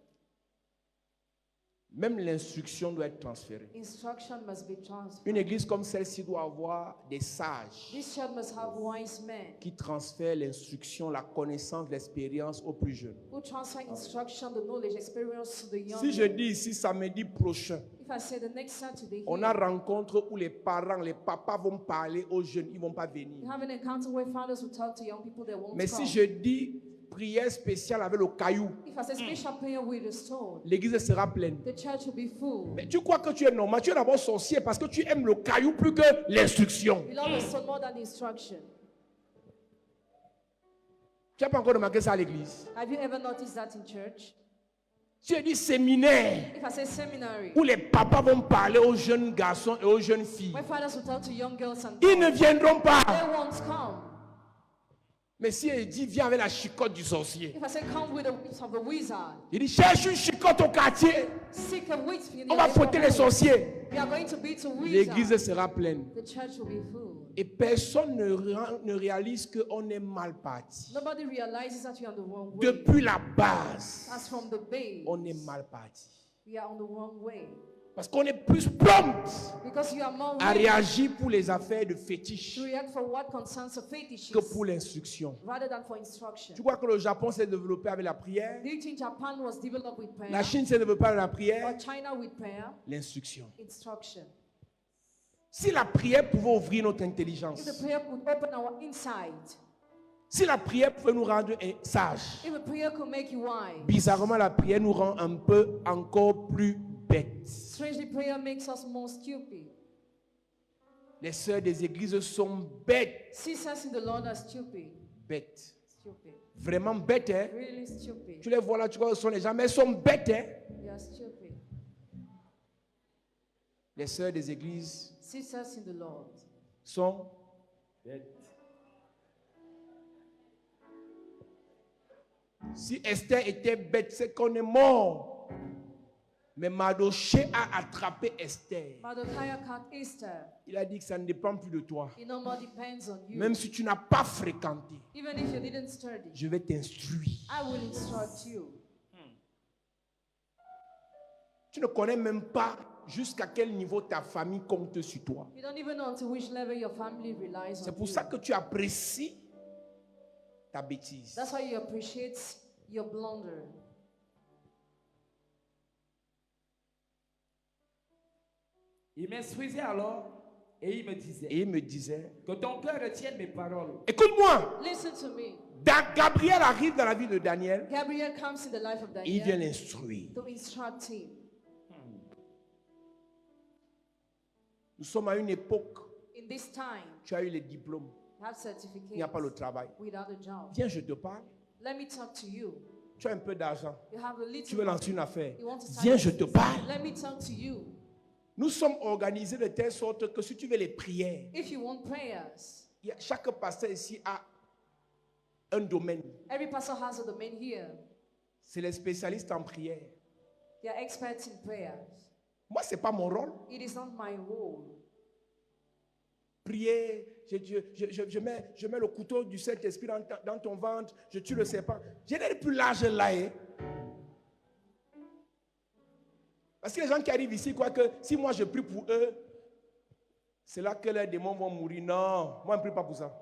Même l'instruction doit être transférée. Instruction must be transferred. Une église comme celle-ci doit avoir des sages This church must have wise men qui transfèrent l'instruction, la connaissance, l'expérience aux plus jeunes. who transfer instruction, the knowledge, experience to the young. Si je dis ici samedi prochain, If I say the next Saturday, on a rencontre où les parents, les papas vont parler aux jeunes, ils ne vont pas venir. you have an encounter where fathers will talk to young people, they won't Mais come. si je dis prière spéciale avec le caillou, If I say special prayer with a stone, l'église sera pleine. the church will be full. Mais tu crois que tu es normal, tu es d'abord sorcier parce que tu aimes le caillou plus que l'instruction. We love the stone more than the instruction. Tu n'as pas encore remarqué ça à l'église. Have you ever noticed that in church? Tu as dit séminaire If I say seminary, où les papas vont parler aux jeunes garçons et aux jeunes filles. where fathers will talk to young girls and Ils ne viendront pas. they won't come. Mais si il dit viens avec la chicotte du sorcier, If I say come with the wits of the wizard, il dit cherche une chicotte au quartier, seek a wit in on your va fouetter les neighborhood. sorciers. We are going to beat a wizard. L'église sera pleine. The church will be full. Et personne ne réalise qu'on est mal parti. Nobody realizes that you're on the wrong way. Depuis la base, As from the base, on est mal parti. we are on the wrong way. Parce qu'on est plus prompt Because you are more à willing réagir pour les affaires de fétiche to react for what concerns the faith issues que pour l'instruction. rather than for instruction. Tu crois que le Japon s'est développé avec la prière? Do you think Japan was developed with prayer? La Chine s'est développée avec la Or prière? China with prayer? L'instruction. Instruction. Si la prière pouvait ouvrir notre If intelligence, the prayer could open our insight, si la prière pouvait nous rendre sages, if a prayer could make you wise, bizarrement la prière nous rend un peu encore plus bêtes. strangely prayer makes us more stupid. Les sœurs des églises sont bêtes. Sisters in the Lord are stupid. Bêtes. Stupid. Vraiment bêtes, hein? Really stupid. Tu les vois là, tu vois, ce sont les gens, mais elles sont bêtes, hein? They are stupid. Les sœurs des églises Sisters in the Lord. sont Si Esther était bête, c'est qu'on est mort. Mais Mardochée a attrapé Esther. Mordecai caught Esther. Il a dit que ça ne dépend plus de toi. It no more depends on you. Même si tu n'as pas fréquenté, Even if you didn't study, je vais t'instruire. I will instruct you. Tu ne connais même pas jusqu'à quel niveau ta famille compte sur toi. You don't even know to which level your family relies C'est on pour you. ça que tu apprécies ta bêtise. That's why you appreciate your blunder. Il m'instruisait alors et il me disait Et il me disait, que ton cœur retienne mes paroles. écoute-moi, Listen to me. Gabriel arrive dans la vie de Daniel, Gabriel comes in the life of et il vient Daniel l'instruire. to instruct him. Nous sommes à une époque, In this time, tu as eu les diplômes, you have il n'y a pas le certificates travail. without a job. Viens, je te parle. Let me talk to you. Tu as un peu d'argent, You have a tu little veux money. lancer une affaire. You want to start Viens, a je te business. parle. Let me talk to you. Nous sommes organisés de telle sorte que si tu veux les prières, If you want prayers, chaque pasteur ici a un domaine. every pastor has a domain here. C'est les spécialistes en prière. They are experts in prayers. Moi, ce n'est pas mon rôle. It is not my role. Prier, je mets le couteau du Saint-Esprit dans ton ventre, je tue le serpent. Je n'ai plus l'âge là. Hein. Parce que les gens qui arrivent ici croient que si moi je prie pour eux, c'est là que les démons vont mourir. Non, moi je ne prie pas pour ça.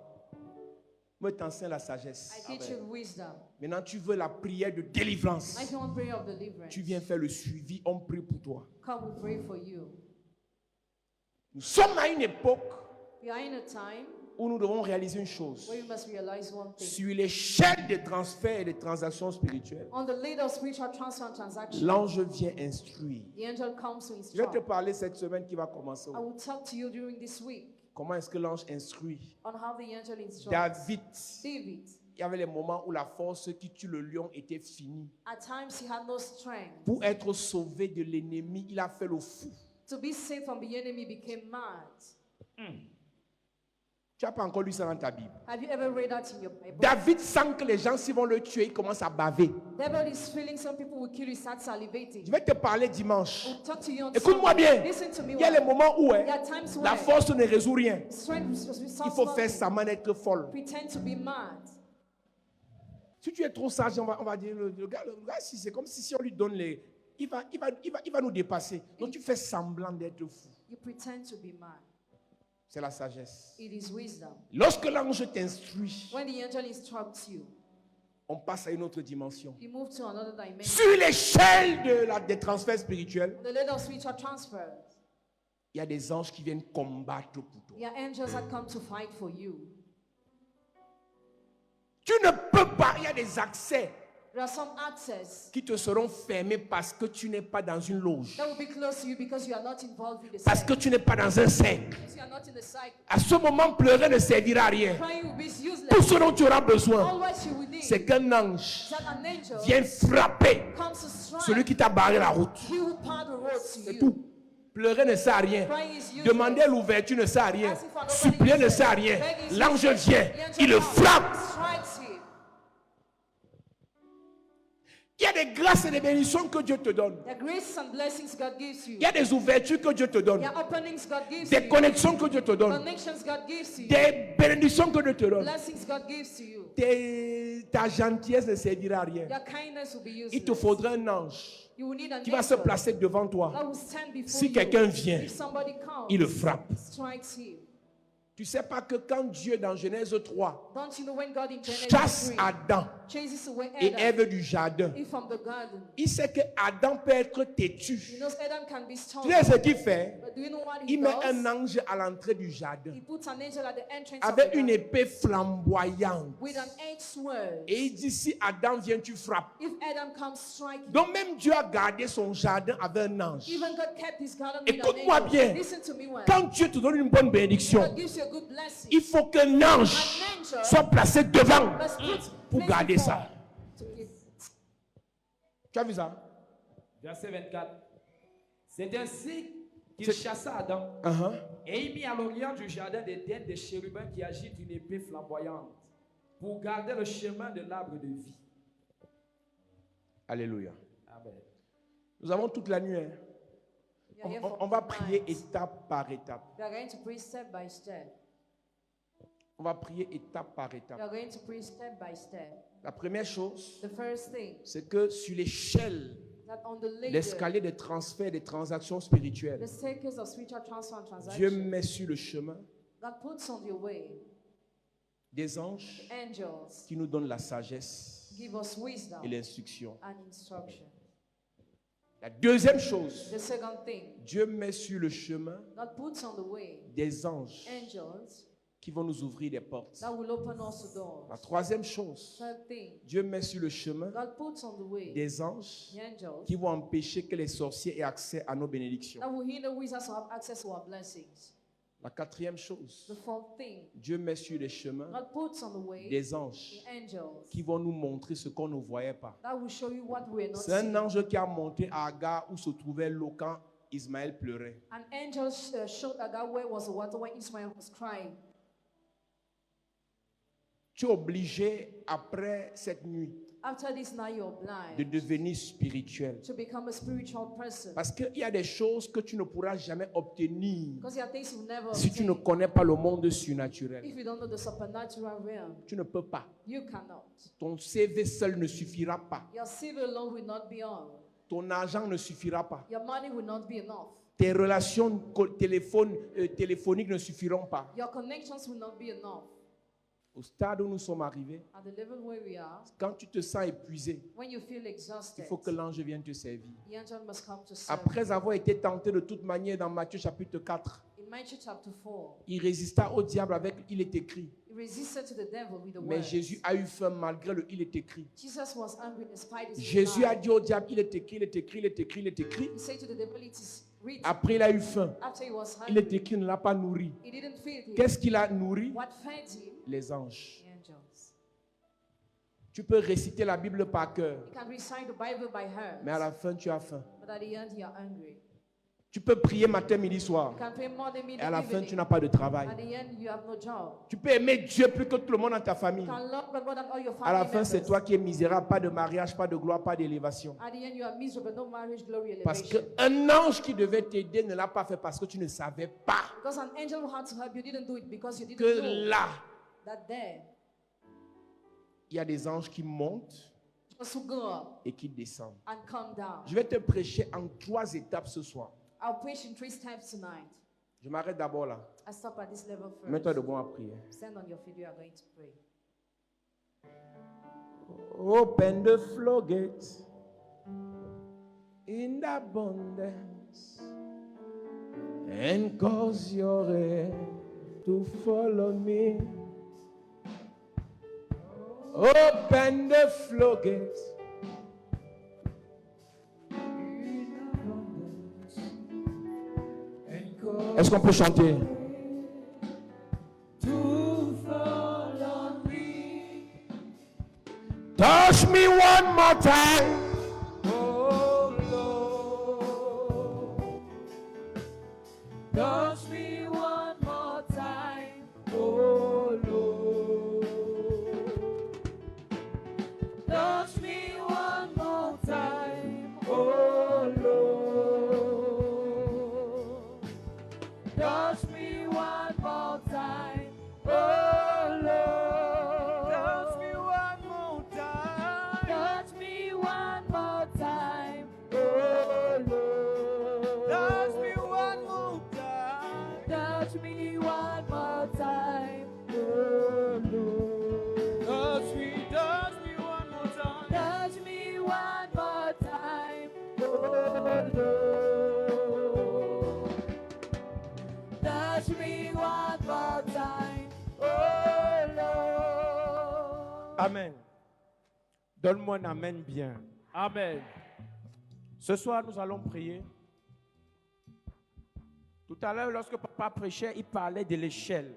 Moi je t'enseigne la sagesse. I teach you wisdom. Maintenant tu veux la prière de délivrance. If you want prayer of deliverance, Tu viens faire le suivi, on prie pour toi. come we pray for you. Nous sommes à une époque We are in a time où nous devons réaliser une chose. where you must realize one thing. Sur l'échelle des transferts et des transactions spirituelles, On the ladder of spiritual transfer and transaction, l'ange vient instruire. the angel comes to Je vais te instruct. parler cette semaine qui va commencer. I will talk to you during this week Comment est-ce que l'ange instruit? on how the angel instructs. David, David, il y avait les moments où la force qui tue le lion était finie. at times he had no strength. Pour être sauvé de l'ennemi, il a fait le fou. To be saved from the enemy became mad. Tu n'as pas encore lu ça dans ta Bible. Have you ever read that in your Bible? David sent que les gens, s'ils vont le tuer, ils commencent à baver. David is feeling some people will kill you, start salivating. Je vais te parler dimanche. We'll talk to you on Écoute-moi Sunday. bien. Listen to me Il y a les well. moments où There are times la where force ne résout rien. strength Il faut faire semblant d'être folle. pretend to be mad. Si tu es trop sage, on va dire, le gars, si c'est comme si on lui donne les... Il va nous dépasser. Donc tu fais semblant d'être fou. You pretend to be mad. C'est la sagesse. It is wisdom. Lorsque l'ange t'instruit, When the angel instructs you, on passe à une autre dimension. you move to another dimension. Sur l'échelle des transferts spirituels, The ladder of spiritual transfer. il y a des anges qui viennent combattre pour toi. Your angels have come to fight for you. Tu ne peux pas, il y a des accès There are some access qui te seront fermés parce que tu n'es pas dans une loge, that will be close to you because you are not involved with the parce que cycle. tu n'es pas dans un cercle. Because you are not in the cycle. À ce moment, pleurer ne servira à rien. Crying will be useless. Tout ce dont tu auras besoin, All what you will need c'est qu'un ange that an angel vienne frapper comes to strike. celui qui t'a barré la route. He will part the road to C'est you. tout. Pleurer ne sert à rien. Crying is useless. Demander l'ouverture ne sert à rien. Asking for an Supplier opening ne is sert à useless. rien. Begging is L'ange useless. vient, The angel il le comes, frappe. strikes him. Il y a des grâces et des bénédictions que Dieu te donne. There are graces and blessings God gives you. Il y a des ouvertures que Dieu te donne. There are openings God gives Des you. connexions que Dieu te donne. Connections God gives you. Des bénédictions que Dieu te donne. Blessings God gives to you. Ta gentillesse ne servira à rien. Your kindness will be useless. Il te faudra un ange You will need an qui va se angel placer devant toi. that will stand before Si you. quelqu'un vient, If somebody comes, il le frappe. strikes him. Tu sais pas que quand Dieu, dans Genèse 3, Don't you know when God in Genesis chasse 3 Adam chases away et Adam Ève du jardin, from the garden? il sait que Adam peut être têtu. You know Adam can be Tu stoned. sais ce qu'il fait? But do you know what he Il met does? un ange à l'entrée du jardin He puts an angel at the entrance avec of the une garden épée flamboyante. with an edged sword. Et il dit, si Adam vient, tu frappes. If Adam comes, strike him. Donc même Dieu a gardé son jardin avec un ange. Even God kept his garden with an Écoute-moi angel. bien. Listen to me well. Quand Dieu te donne une bonne bénédiction, God gives you a good blessing. il faut qu'un ange soit placé devant Let's put pour place garder before ça. to give. Tu as vu ça? Verset 24. C'est ainsi qu'il chassa Adam Uh-huh. et il mit à l'orient du jardin d'Éden des chérubins qui agitent une épée flamboyante pour garder le chemin de l'arbre de vie. Alléluia. Amen. Nous avons toute la nuit. Hein. We are here for On va the prier night. étape par étape. We are going to pray step by step. On va prier étape par We étape. are going to pray step by step. La première chose, The first thing, c'est que sur l'échelle, that on the ladder, l'escalier des transferts, des transactions spirituelles, the staircase of spiritual transfer and Dieu transaction, met sur le chemin God puts on your way des anges angels, qui nous donnent la sagesse give us wisdom et l'instruction. and instruction. La deuxième chose, The second thing, Dieu met sur le chemin God puts on the way des anges angels qui vont nous ouvrir des portes. that will open us the doors. La troisième chose, Third thing, Dieu met sur le chemin God puts on the way des anges the angels qui vont empêcher que les sorciers aient accès à nos bénédictions. that will hinder wizards to have access to our blessings. La quatrième chose, The fourth thing, Dieu met sur les chemins God puts on the way des anges the angels qui vont nous montrer ce qu'on ne voyait pas. that will show you what we're not C'est un seeing. ange qui a monté à Agar où se trouvait l'eau quand Ismaël pleurait. An angel showed Agar where was the water when Ismael was crying. Tu es obligé, après cette nuit, After this, now you're de blind devenir spirituel. to become a spiritual person. Parce qu'il y a des choses que tu ne pourras jamais obtenir Because there are things you never si tu ne obtain connais pas le monde surnaturel. if you don't know the supernatural realm. Tu ne peux pas. You cannot. Ton CV seul ne suffira pas. Your CV alone will not be all. Ton argent ne suffira pas. Your money will not be enough. Tes relations téléphoniques ne suffiront pas. Your connections will not be enough. Au stade où nous sommes arrivés, At the level where we are, quand tu te sens épuisé, when you feel il exhausted, faut que l'ange vienne te servir. the angel must come to serve. Après avoir été tenté de toute manière dans Matthieu chapitre 4, In Matthew chapter 4, il résista au diable avec il est écrit. he resisted to the devil with the Mais word. Jésus a eu faim malgré le il est écrit. Jesus was angry despite his Jésus a life. dit au diable, il est écrit, il est écrit, il est écrit, il est écrit. He said to the devil, it is written. Après, il a eu faim. After he was Il est hungry, écrit, il ne l'a pas nourri. he didn't feed him. Qu'est-ce qu'il a nourri? What fed him? Les anges. The angels. Tu peux réciter la Bible par cœur, You can recite the Bible by heart, mais à la fin, tu as faim. but at the end you are hungry. Tu peux prier matin, midi, soir, You can pray morning, et midday, à la fin, evening. tu n'as pas de travail. At the end you have no job. Tu peux aimer Dieu plus que tout le monde dans ta famille. You can love God more than all your À la family fin, c'est members. toi qui es misérable, pas de mariage, pas de gloire, pas d'élévation. At the end you are miserable, no marriage, glory, Parce elevation. qu'un ange qui devait t'aider ne l'a pas fait parce que tu ne savais pas Because an angel who had to help you didn't do it because you didn't que know là, that there il y a des anges qui montent just to go up et qui descendent. and come down. Je vais te prêcher en 3 étapes ce soir. I'll preach in 3 steps tonight. Je m'arrête d'abord là. I stop at this level first. Mets-toi debout à prier. Stand on your feet, we are going to pray. Open the floodgates in abundance and cause your rain to follow me. Open the floodgates in abundance and cause. Est-ce qu'on peut chanter? To follow me. Touch me one more time. Oh Lord. Touch me one more time. Oh Lord. Touch me one more Amen. Donne-moi un amen bien. Amen. Ce soir, nous allons prier. Tout à l'heure, lorsque papa prêchait, il parlait de l'échelle.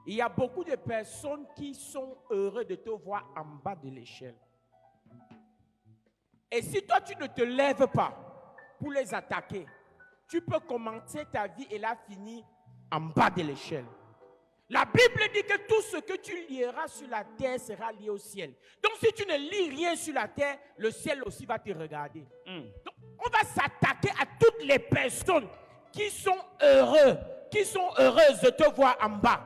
Il y a beaucoup de personnes qui sont heureuses de te voir en bas de l'échelle. Et si toi, tu ne te lèves pas pour les attaquer, tu peux commencer ta vie et la finir en bas de l'échelle. La Bible dit que tout ce que tu lieras sur la terre sera lié au ciel. Donc si tu ne lis rien sur la terre, le ciel aussi va te regarder. Donc on va s'attaquer à toutes les personnes qui sont heureuses de te voir en bas.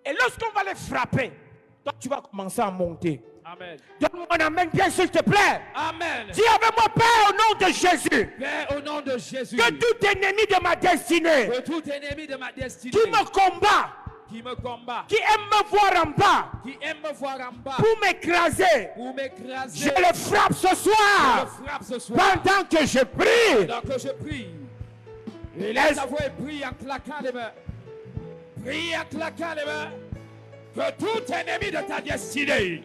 Et lorsqu'on va les frapper, toi tu vas commencer à monter. Amen. Donne-moi un amen bien s'il te plaît. Amen. Dis avec moi, Père, au nom de Jésus. Père, au nom de Jésus. Que tout ennemi de ma destinée, Que tout ennemi de ma destinée qui me combat, qui me combat, qui aime me voir en bas, qui aime me voir en bas, pour m'écraser, pour m'écraser, je le frappe ce je soir. le frappe ce soir. Pendant que je prie, Donc je prie. et Laisse laisse ta voix et prie en claquant les mains. Prie en claquant les mains. Que tout ennemi de ta destinée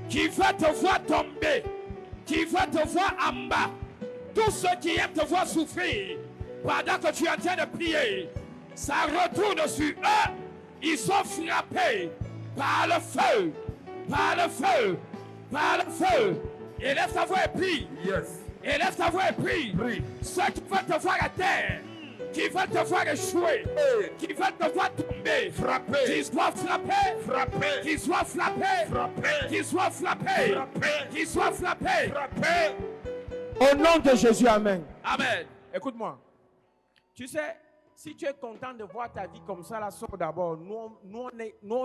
qui va te voir tomber, qui va te voir en bas, tous ceux qui aiment te voir souffrir, pendant que tu es en train de prier, ça retourne sur eux. Ils sont frappés par le feu, par le feu, par le feu. Élève ta voix et prie. Yes. Élève ta voix et prie. Ceux qui veulent te voir à terre, qui veulent te voir échouer, qui veulent te voir tomber, Frapper. qu'ils soient frappés, Frapper. qu'ils soient frappés, Frapper. qu'ils soient frappés, Frapper. qu'ils soient frappés. Frapper. au nom de Jésus, amen. Amen. Écoute-moi. Tu sais, si tu es content de voir ta vie comme ça, là, sors d'abord. Nous, on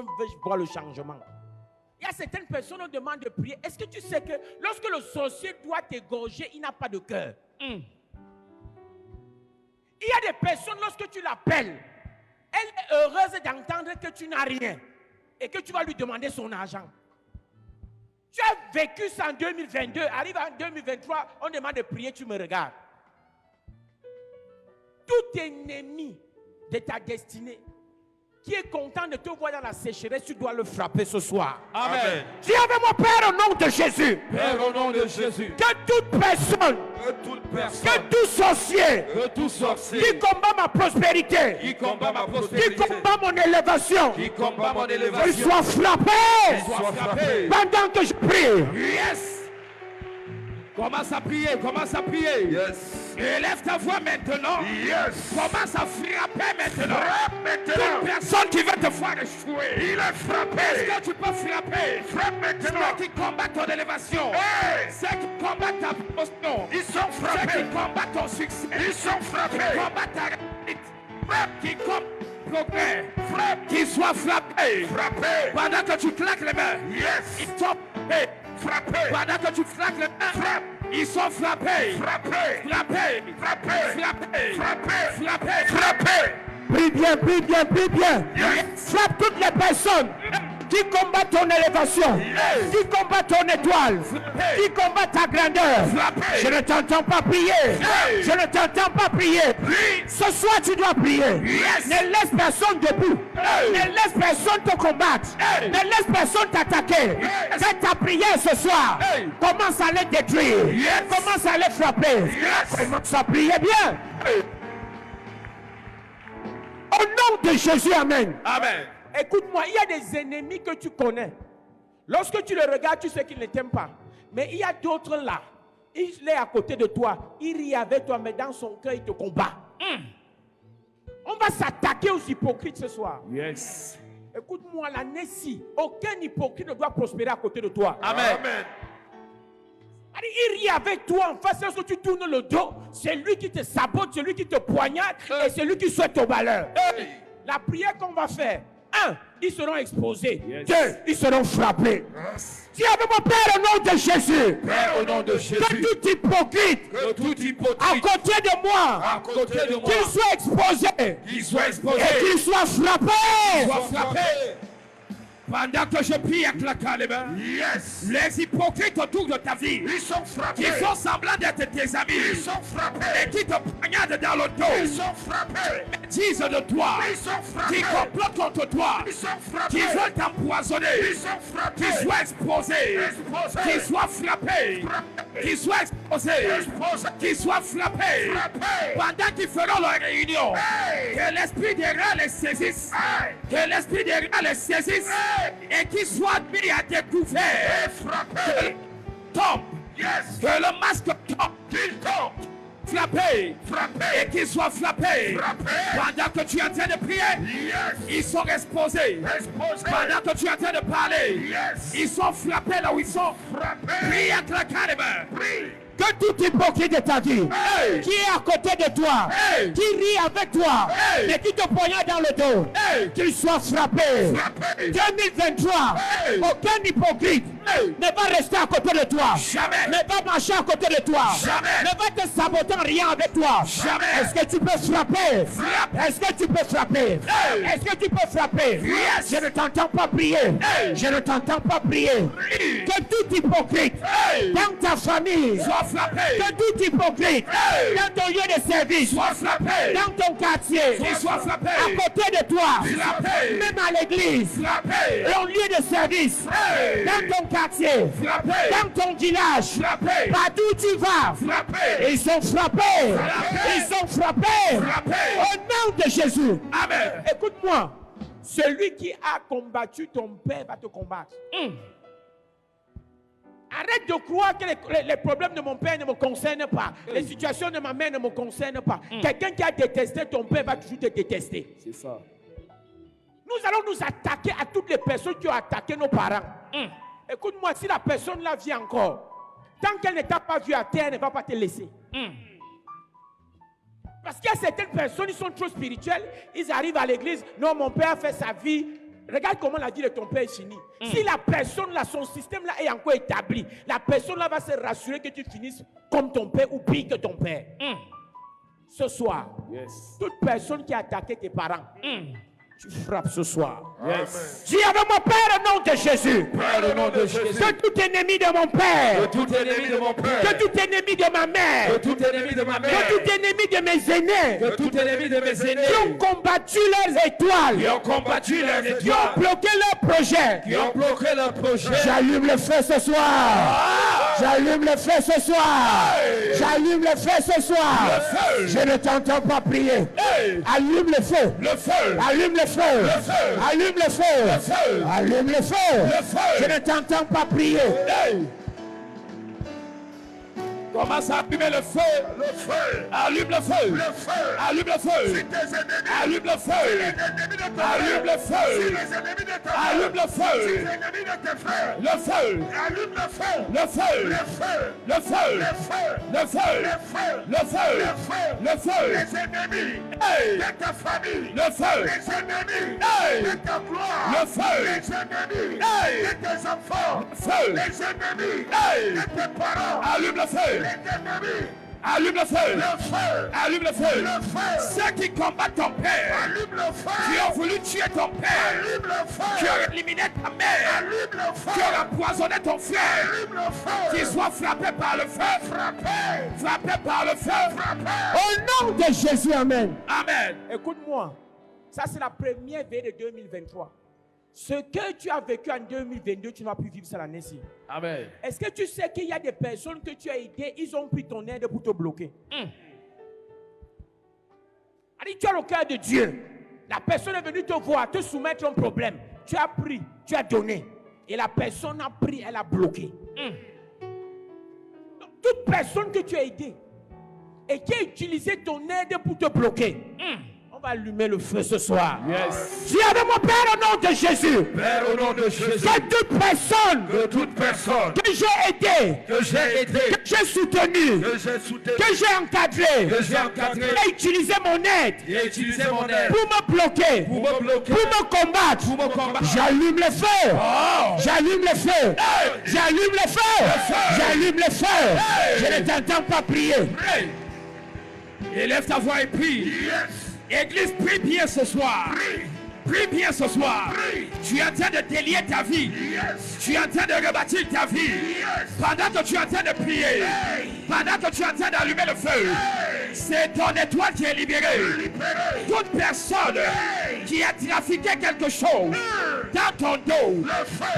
veut voir le changement. Il y a certaines personnes qui demandent de prier. Est-ce que tu sais que lorsque le sorcier doit t'égorger, il n'a pas de cœur? Il y a des personnes, lorsque tu l'appelles, elle est heureuse d'entendre que tu n'as rien et que tu vas lui demander son argent. Tu as vécu ça en 2022, arrive en 2023, on demande de prier, tu me regardes. Tout ennemi de ta destinée qui est content de te voir dans la sécheresse, tu dois le frapper ce soir. Amen. Dis avec moi, Père, au nom de Jésus, Père, au nom de Jésus, que toute personne, Que toute que personne, tout sorcier que tout sorcier qui combat ma prospérité, qui combat ma qui prospérité, combat mon élévation, qui combat mon qu'il élévation, soit frappé soit frappé. pendant que je prie. Yes. Commence à prier, commence à prier. yes. Élève ta voix maintenant. Yes. Commence à frapper maintenant. Frappe maintenant. Toute personne qui veut te voir échouer, Il est frappé. est-ce que tu peux frapper? Frappe maintenant. Ceux qui combattent ton élévation, Hey. ceux qui combattent ta promotion, Ils sont ceux frappés. qui combattent ton succès, Ils sont qui frappés. combattent ta réussite, qui combattent ton progrès, qui soient frappés. Frappés. Pendant que tu claques les mains, Yes. ils sont frappés. Frappés. Pendant que tu claques les mains, Frappe. ils sont frappés. Frappés. Frappés. Frappés. Frappés. Frappés. Frappés. Frappés. Prie bien, prie bien, prie bien. Frappe toutes les personnes qui combattent ton élévation, qui combattent ton étoile, qui combattent ta grandeur. Je ne t'entends pas prier. Je ne t'entends pas prier. Ce soir, tu dois prier. Ne laisse personne debout. Ne laisse personne te combattre. Ne laisse personne t'attaquer. Fais ta prière ce soir. Commence à les détruire. Commence à les frapper. Commence à prier bien. Au nom de Jésus, amen. Amen. Écoute-moi, il y a des ennemis que tu connais. Lorsque tu le regardes, tu sais qu'ils ne t'aiment pas. Mais il y a d'autres là. Il est à côté de toi. Il rit avec toi, mais dans son cœur, il te combat. On va s'attaquer aux hypocrites ce soir. Yes. Écoute-moi, l'année-ci, aucun hypocrite ne doit prospérer à côté de toi. Amen. Il rit avec toi en face. Lorsque tu tournes le dos, c'est lui qui te sabote, c'est lui qui te poignarde et c'est lui qui souhaite ton malheur. La prière qu'on va faire, 1, ils seront exposés. 2, ils seront frappés. Dis avec mon Père au nom de Jésus. Père, au nom de Jésus, Que tout hypocrite que tout à hypocrite côté de moi, à côté de moi, qu'il soit exposé qu'il soit exposé, et qu'il soit frappé. soit frappé. Pendant que je prie avec la calme, Yes. les hypocrites autour de ta vie, Ils sont frappés. qui sont semblants d'être tes amis, Ils sont frappés. et qui te poignardent dans le Ils dos, sont frappés. disent de toi, Ils sont frappés. qui complotent contre toi, Ils sont frappés. qui veulent t'empoisonner, Ils sont frappés. qui soient exposés, Exposés. qui soient frappés, qui soient exposés, Exposés. qui soient frappés, Frappés. pendant qu'ils feront leur réunion. Hey. Que l'esprit des rats les saisisse, Hey. que l'esprit des rats les saisisse, Hey. et qu'ils soient mis à découvert. Frappés. Tombe, Yes. que le masque tombe, Qu'ils tombent. frappé, Frappés. et qu'ils soient frappés. Frappés. Pendant que tu es en train de prier, Yes. ils sont exposés. Exposés. Pendant que tu es en train de parler, Yes. ils sont frappés là où ils sont. Frappés. Prie avec la calme. Prie. Que tout hypocrite de ta vie, Hey. qui est à côté de toi, Hey. qui rit avec toi, Hey. mais qui te poignarde dans le dos, Hey. qu'il soit frappé. Frappés. 2023, Hey. aucun hypocrite Hey. ne va rester à côté de toi, Jamais. ne va marcher à côté de toi, Jamais. ne va te saboter en rien avec toi. Jamais. Est-ce que tu peux frapper? Frappe. Est-ce que tu peux frapper? Hey. Est-ce que tu peux frapper? Yes. Je ne t'entends pas prier. Hey. Je ne t'entends pas prier. Prie. Que tout hypocrite Hey. dans ta famille, Sois frappé. que tout hypocrite Hey. dans ton lieu de service, Sois frappé. dans ton quartier, Qu'il soit frappé. à côté de toi, Frappé. même à l'église, Frappé. ton lieu de service, Hey. dans ton quartier, Frappé. dans ton village, Frappé. partout où tu vas, Frappé. ils sont frappés. Frappé. Ils sont frappés. Frappé. Au nom de Jésus. Amen. Écoute-moi, celui qui a combattu ton père va te combattre. Arrête de croire que les problèmes de mon père ne me concernent pas. Les situations de ma mère ne me concernent pas. Quelqu'un qui a détesté ton père va toujours te détester. C'est ça. Nous allons nous attaquer à toutes les personnes qui ont attaqué nos parents. Écoute-moi, si la personne là vient encore, tant qu'elle ne t'a pas vu à terre, elle ne va pas te laisser. Parce qu'il y a certaines personnes, ils sont trop spirituelles, ils arrivent à l'église, non, mon père a fait sa vie. Regarde comment la vie de ton père est finie. Si la personne là, son système là est encore établi, la personne là va se rassurer que tu finisses comme ton père ou pire que ton père. Ce soir, toute personne qui a attaqué tes parents, tu frappes ce soir. Dis avec mon Père au nom de Jésus. Père, au nom de Jésus. Que tout ennemi de mon père, Que tout ennemi de mon père. que tout ennemi de ma mère, Que tout ennemi de ma mère. que tout ennemi de mes aînés, Que tout ennemi de mes aînés. qui ont combattu leurs étoiles, Qui ont combattu leurs qui ont étoiles. bloqué leurs projets. Qui ont bloqué leur projet. J'allume le feu ce soir. J'allume le feu ce soir. J'allume le feu ce soir. feu. Je ne t'entends pas prier. Hey. Allume le feu. Le feu. Allume le feu. feu. Allume le feu. feu. Allume le feu. Le feu. Je ne t'entends pas prier. Hey. Commence à allumer le feu. Le feu. Allume le feu. Le feu. Allume le feu. Si tes ennemis. Allume le feu. Les ennemis de ta Allume le feu. Si les ennemis de ta mère. Allume le Si feu. les ennemis de tes frères. Le feu. Allume le feu. Le feu. Le feu. Le feu. Le feu. Le feu. Le feu. Le feu. Le feu. Le feu. Les ennemis Hey. de ta famille. Le feu. Les ennemis Hey. de ta gloire. Le feu. Les ennemis Hey. de tes enfants. Feu. Les ennemis Hey. de tes parents. Allume le feu. Les ennemis. Allume le feu. Le feu. Allume le feu. Le feu. Ceux qui combattent ton père. Allume le Qui feu. ont voulu tuer ton père. Allume le Qui feu. ont éliminé ta mère. Allume le Qui ont feu. empoisonné ton frère. Allume le feu. Qu'ils soient frappés par le feu. Frappez. Frappés par le feu. Frappez. Au nom de Jésus, amen. Amen. Écoute-moi, ça c'est la première veille de 2023. Ce que tu as vécu en 2022, tu n'as pu vivre ça l'année-ci. Amen. Est-ce que tu sais qu'il y a des personnes que tu as aidées, ils ont pris ton aide pour te bloquer? Allez, tu as le cœur de Dieu. La personne est venue te voir, te soumettre un problème. Tu as pris, tu as donné. Et la personne a pris, elle a bloqué. Donc, toute personne que tu as aidée et qui a utilisé ton aide pour te bloquer, on va allumer le feu ce soir. Yes. Dis avec mon Père au nom de Jésus. Père, au nom de Jésus. Que toute personne Que toute personne que j'ai aidée, que j'ai aidé, que j'ai soutenue, que j'ai soutenu, que j'ai encadré, que j'ai encadré, qui a utilisé mon aide qui a utilisé mon aide pour me bloquer, pour me bloquer, pour me combattre, pour me combattre. j'allume le feu. Oh. J'allume le feu. J'allume le feu. feu. J'allume le feu. Je ne t'entends pas prier. Prie. Élève ta voix et prie. Yes. Église, prie bien ce soir. Prie. Prie bien ce soir. Tu es en train de délier ta vie. Tu es en train de rebâtir ta vie. Pendant que tu es en train de prier. Pendant que tu es en train d'allumer le feu. C'est ton étoile qui est libérée. Toute personne qui a trafiqué quelque chose dans ton dos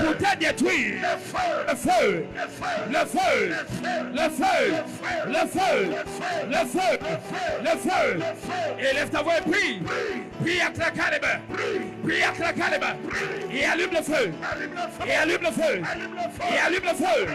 pour te détruire. Le feu. Le feu. Le feu. Le feu. Le feu. Le feu. Élève ta voix et prie. Prie à claquer les mains. Prie à claquer les mains. Et allume le feu. Et allume le feu. Et allume le feu.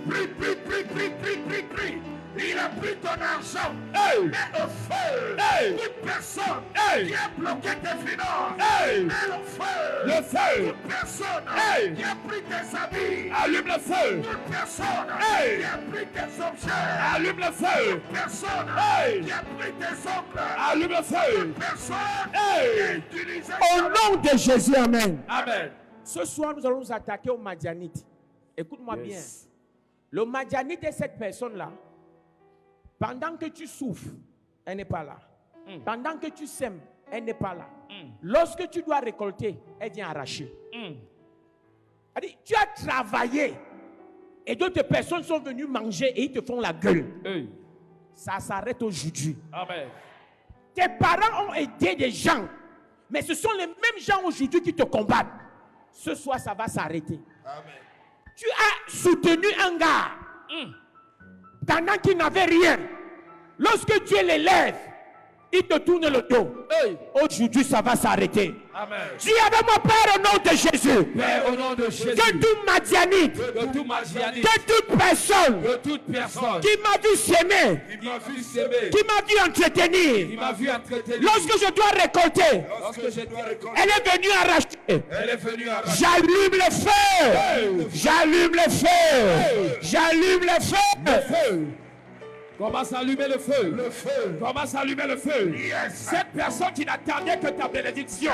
Prie, prie, prie, prie, prie, prie, prie. Il a pris ton argent. Hey! Mets au feu. Hey! Toute personne Hey! qui a bloqué tes finances. Hey! Mets au feu. Le feu! Toute personne Hey! qui a pris tes habits. Allume le feu! Toute personne Hey! qui a pris tes objets. Allume le feu! Toute personne Hey! qui a pris tes ongles. Allume le feu! Toute personne Hey! qui a utilisé Au nom de Jésus, amen. Amen. Ce soir, nous allons nous attaquer aux Madianites. Écoute-moi bien. Le Madianite est cette personne-là. Pendant que tu souffres, elle n'est pas là. Pendant que tu sèmes, elle n'est pas là. Lorsque tu dois récolter, elle vient arracher. Elle dit, tu as travaillé et d'autres personnes sont venues manger et ils te font la gueule. Hey. Ça s'arrête aujourd'hui. Amen. Tes parents ont aidé des gens, mais ce sont les mêmes gens aujourd'hui qui te combattent. Ce soir, ça va s'arrêter. Tu as soutenu un gars pendant qu'il n'avait rien. Lorsque Dieu l'élève, il te tourne le dos. Hey. Aujourd'hui, ça va s'arrêter. Amen. Dis avec moi, Père, au nom de Jésus, Père, au nom de Jésus, que tout Madianite, de tout Madianite, que toute personne de toute personne qui m'a vu s'aimer, qui m'a vu s'aimer, qui m'a vu qui entretenir, m'a vu entretenir, lorsque je dois récolter, lorsque je dois récolter, elle est venue arracher. elle est venue arracher. J'allume le feu. J'allume le feu. J'allume le feu. Feu. Commence à allumer le feu. Le feu. Commence à allumer le feu. Cette personne qui n'attendait que ta bénédiction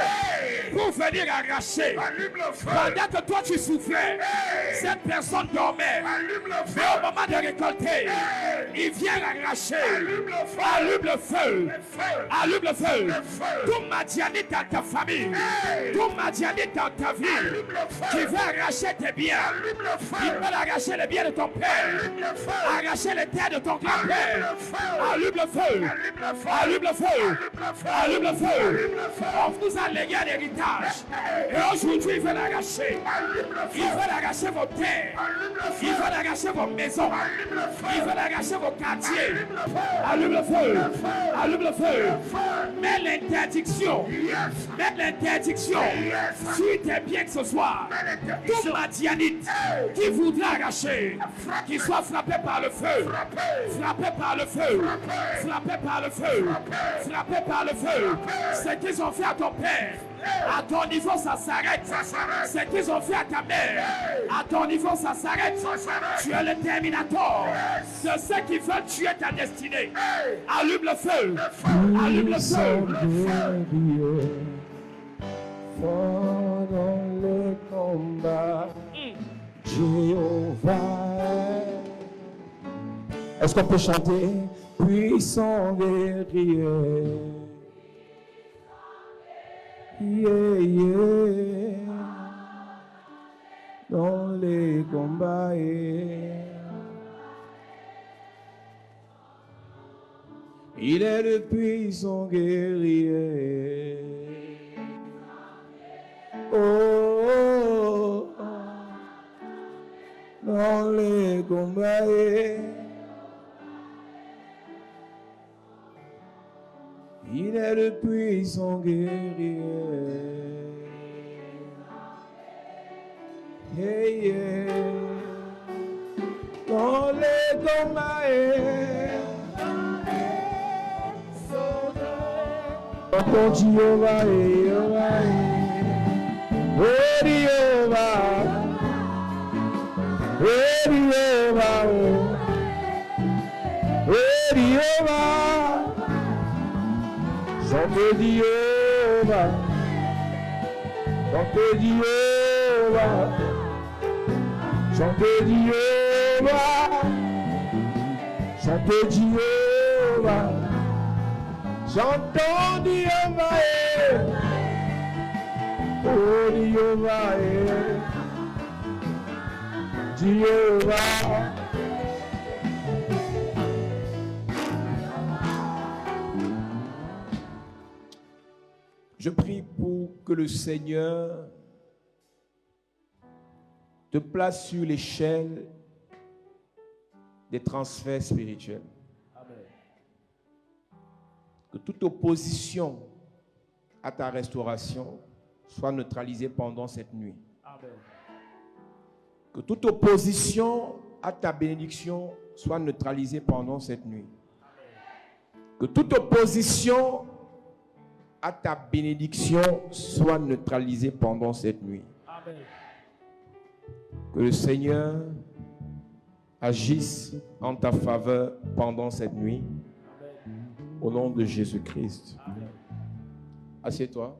pour venir arracher. Allume le feu. Pendant que toi tu souffrais, cette personne dormait. Allume le feu. Mais au moment de récolter, il vient arracher. Allume le feu. Allume le feu. Allume le feu. feu. Tout Madianite dans ta famille. Tout Madianite dans ta vie. Allume le feu. Qui veut arracher tes biens. Allume le Il feu. veut arracher les biens de ton père. Allume le feu. Arracher les terres de ton grand-père. Allume le feu. Allume le feu. Allume le feu. Allume le feu. Allume le feu. Allume le feu. Allume le feu. On vous a légué un héritage. Et aujourd'hui, il veut l'arracher. Allume le Il feu. veut l'arracher vos terres. Allume le feu. Il veut l'arracher vos maisons. Allume le feu. Il veut l'arracher vos quartiers. Allume le feu. Allume le feu. Allume le feu. Mets l'interdiction. Mets l'interdiction. Sur tes biens ce soir. Tout Madianite qui voudra arracher, qui soit frappé par le feu. Frappé par le feu. Frappé par le feu. Frappé par le feu. Ce qu'ils ont fait à ton père. À ton niveau, ça s'arrête. Ce qu'ils ont fait à ta mère. À ton niveau, ça s'arrête. Tu es le terminator de ceux qui veulent tuer ta destinée. Allume le feu. Allume le feu. Pendant le combat, Jéhovah. Est-ce qu'on peut chanter? Puissant guerrier. Yeah, yeah. Dans les combats, yeah. Il est le puissant guerrier. Oh, oh, oh. Dans les combats, yeah. Il est le puissant guerrier. Hey, yeah. Dans les combats, yeah. Ton Jéhovah, Jéhovah, oh Jéhovah, oh Jéhovah, oh Jéhovah. Chante Jéhovah, chante Jéhovah, chante Jéhovah, chante Jéhovah, chantons Jéhovah, Oh Jéhovah, Jéhovah. Je prie pour que le Seigneur te place sur l'échelle des transferts spirituels. Que toute opposition à ta restauration soit neutralisée pendant cette nuit. Que toute opposition à ta bénédiction soit neutralisée pendant cette nuit. Que toute opposition à ta bénédiction soit neutralisée pendant cette nuit. Que le Seigneur agisse en ta faveur pendant cette nuit. Au nom de Jésus-Christ. Assieds-toi.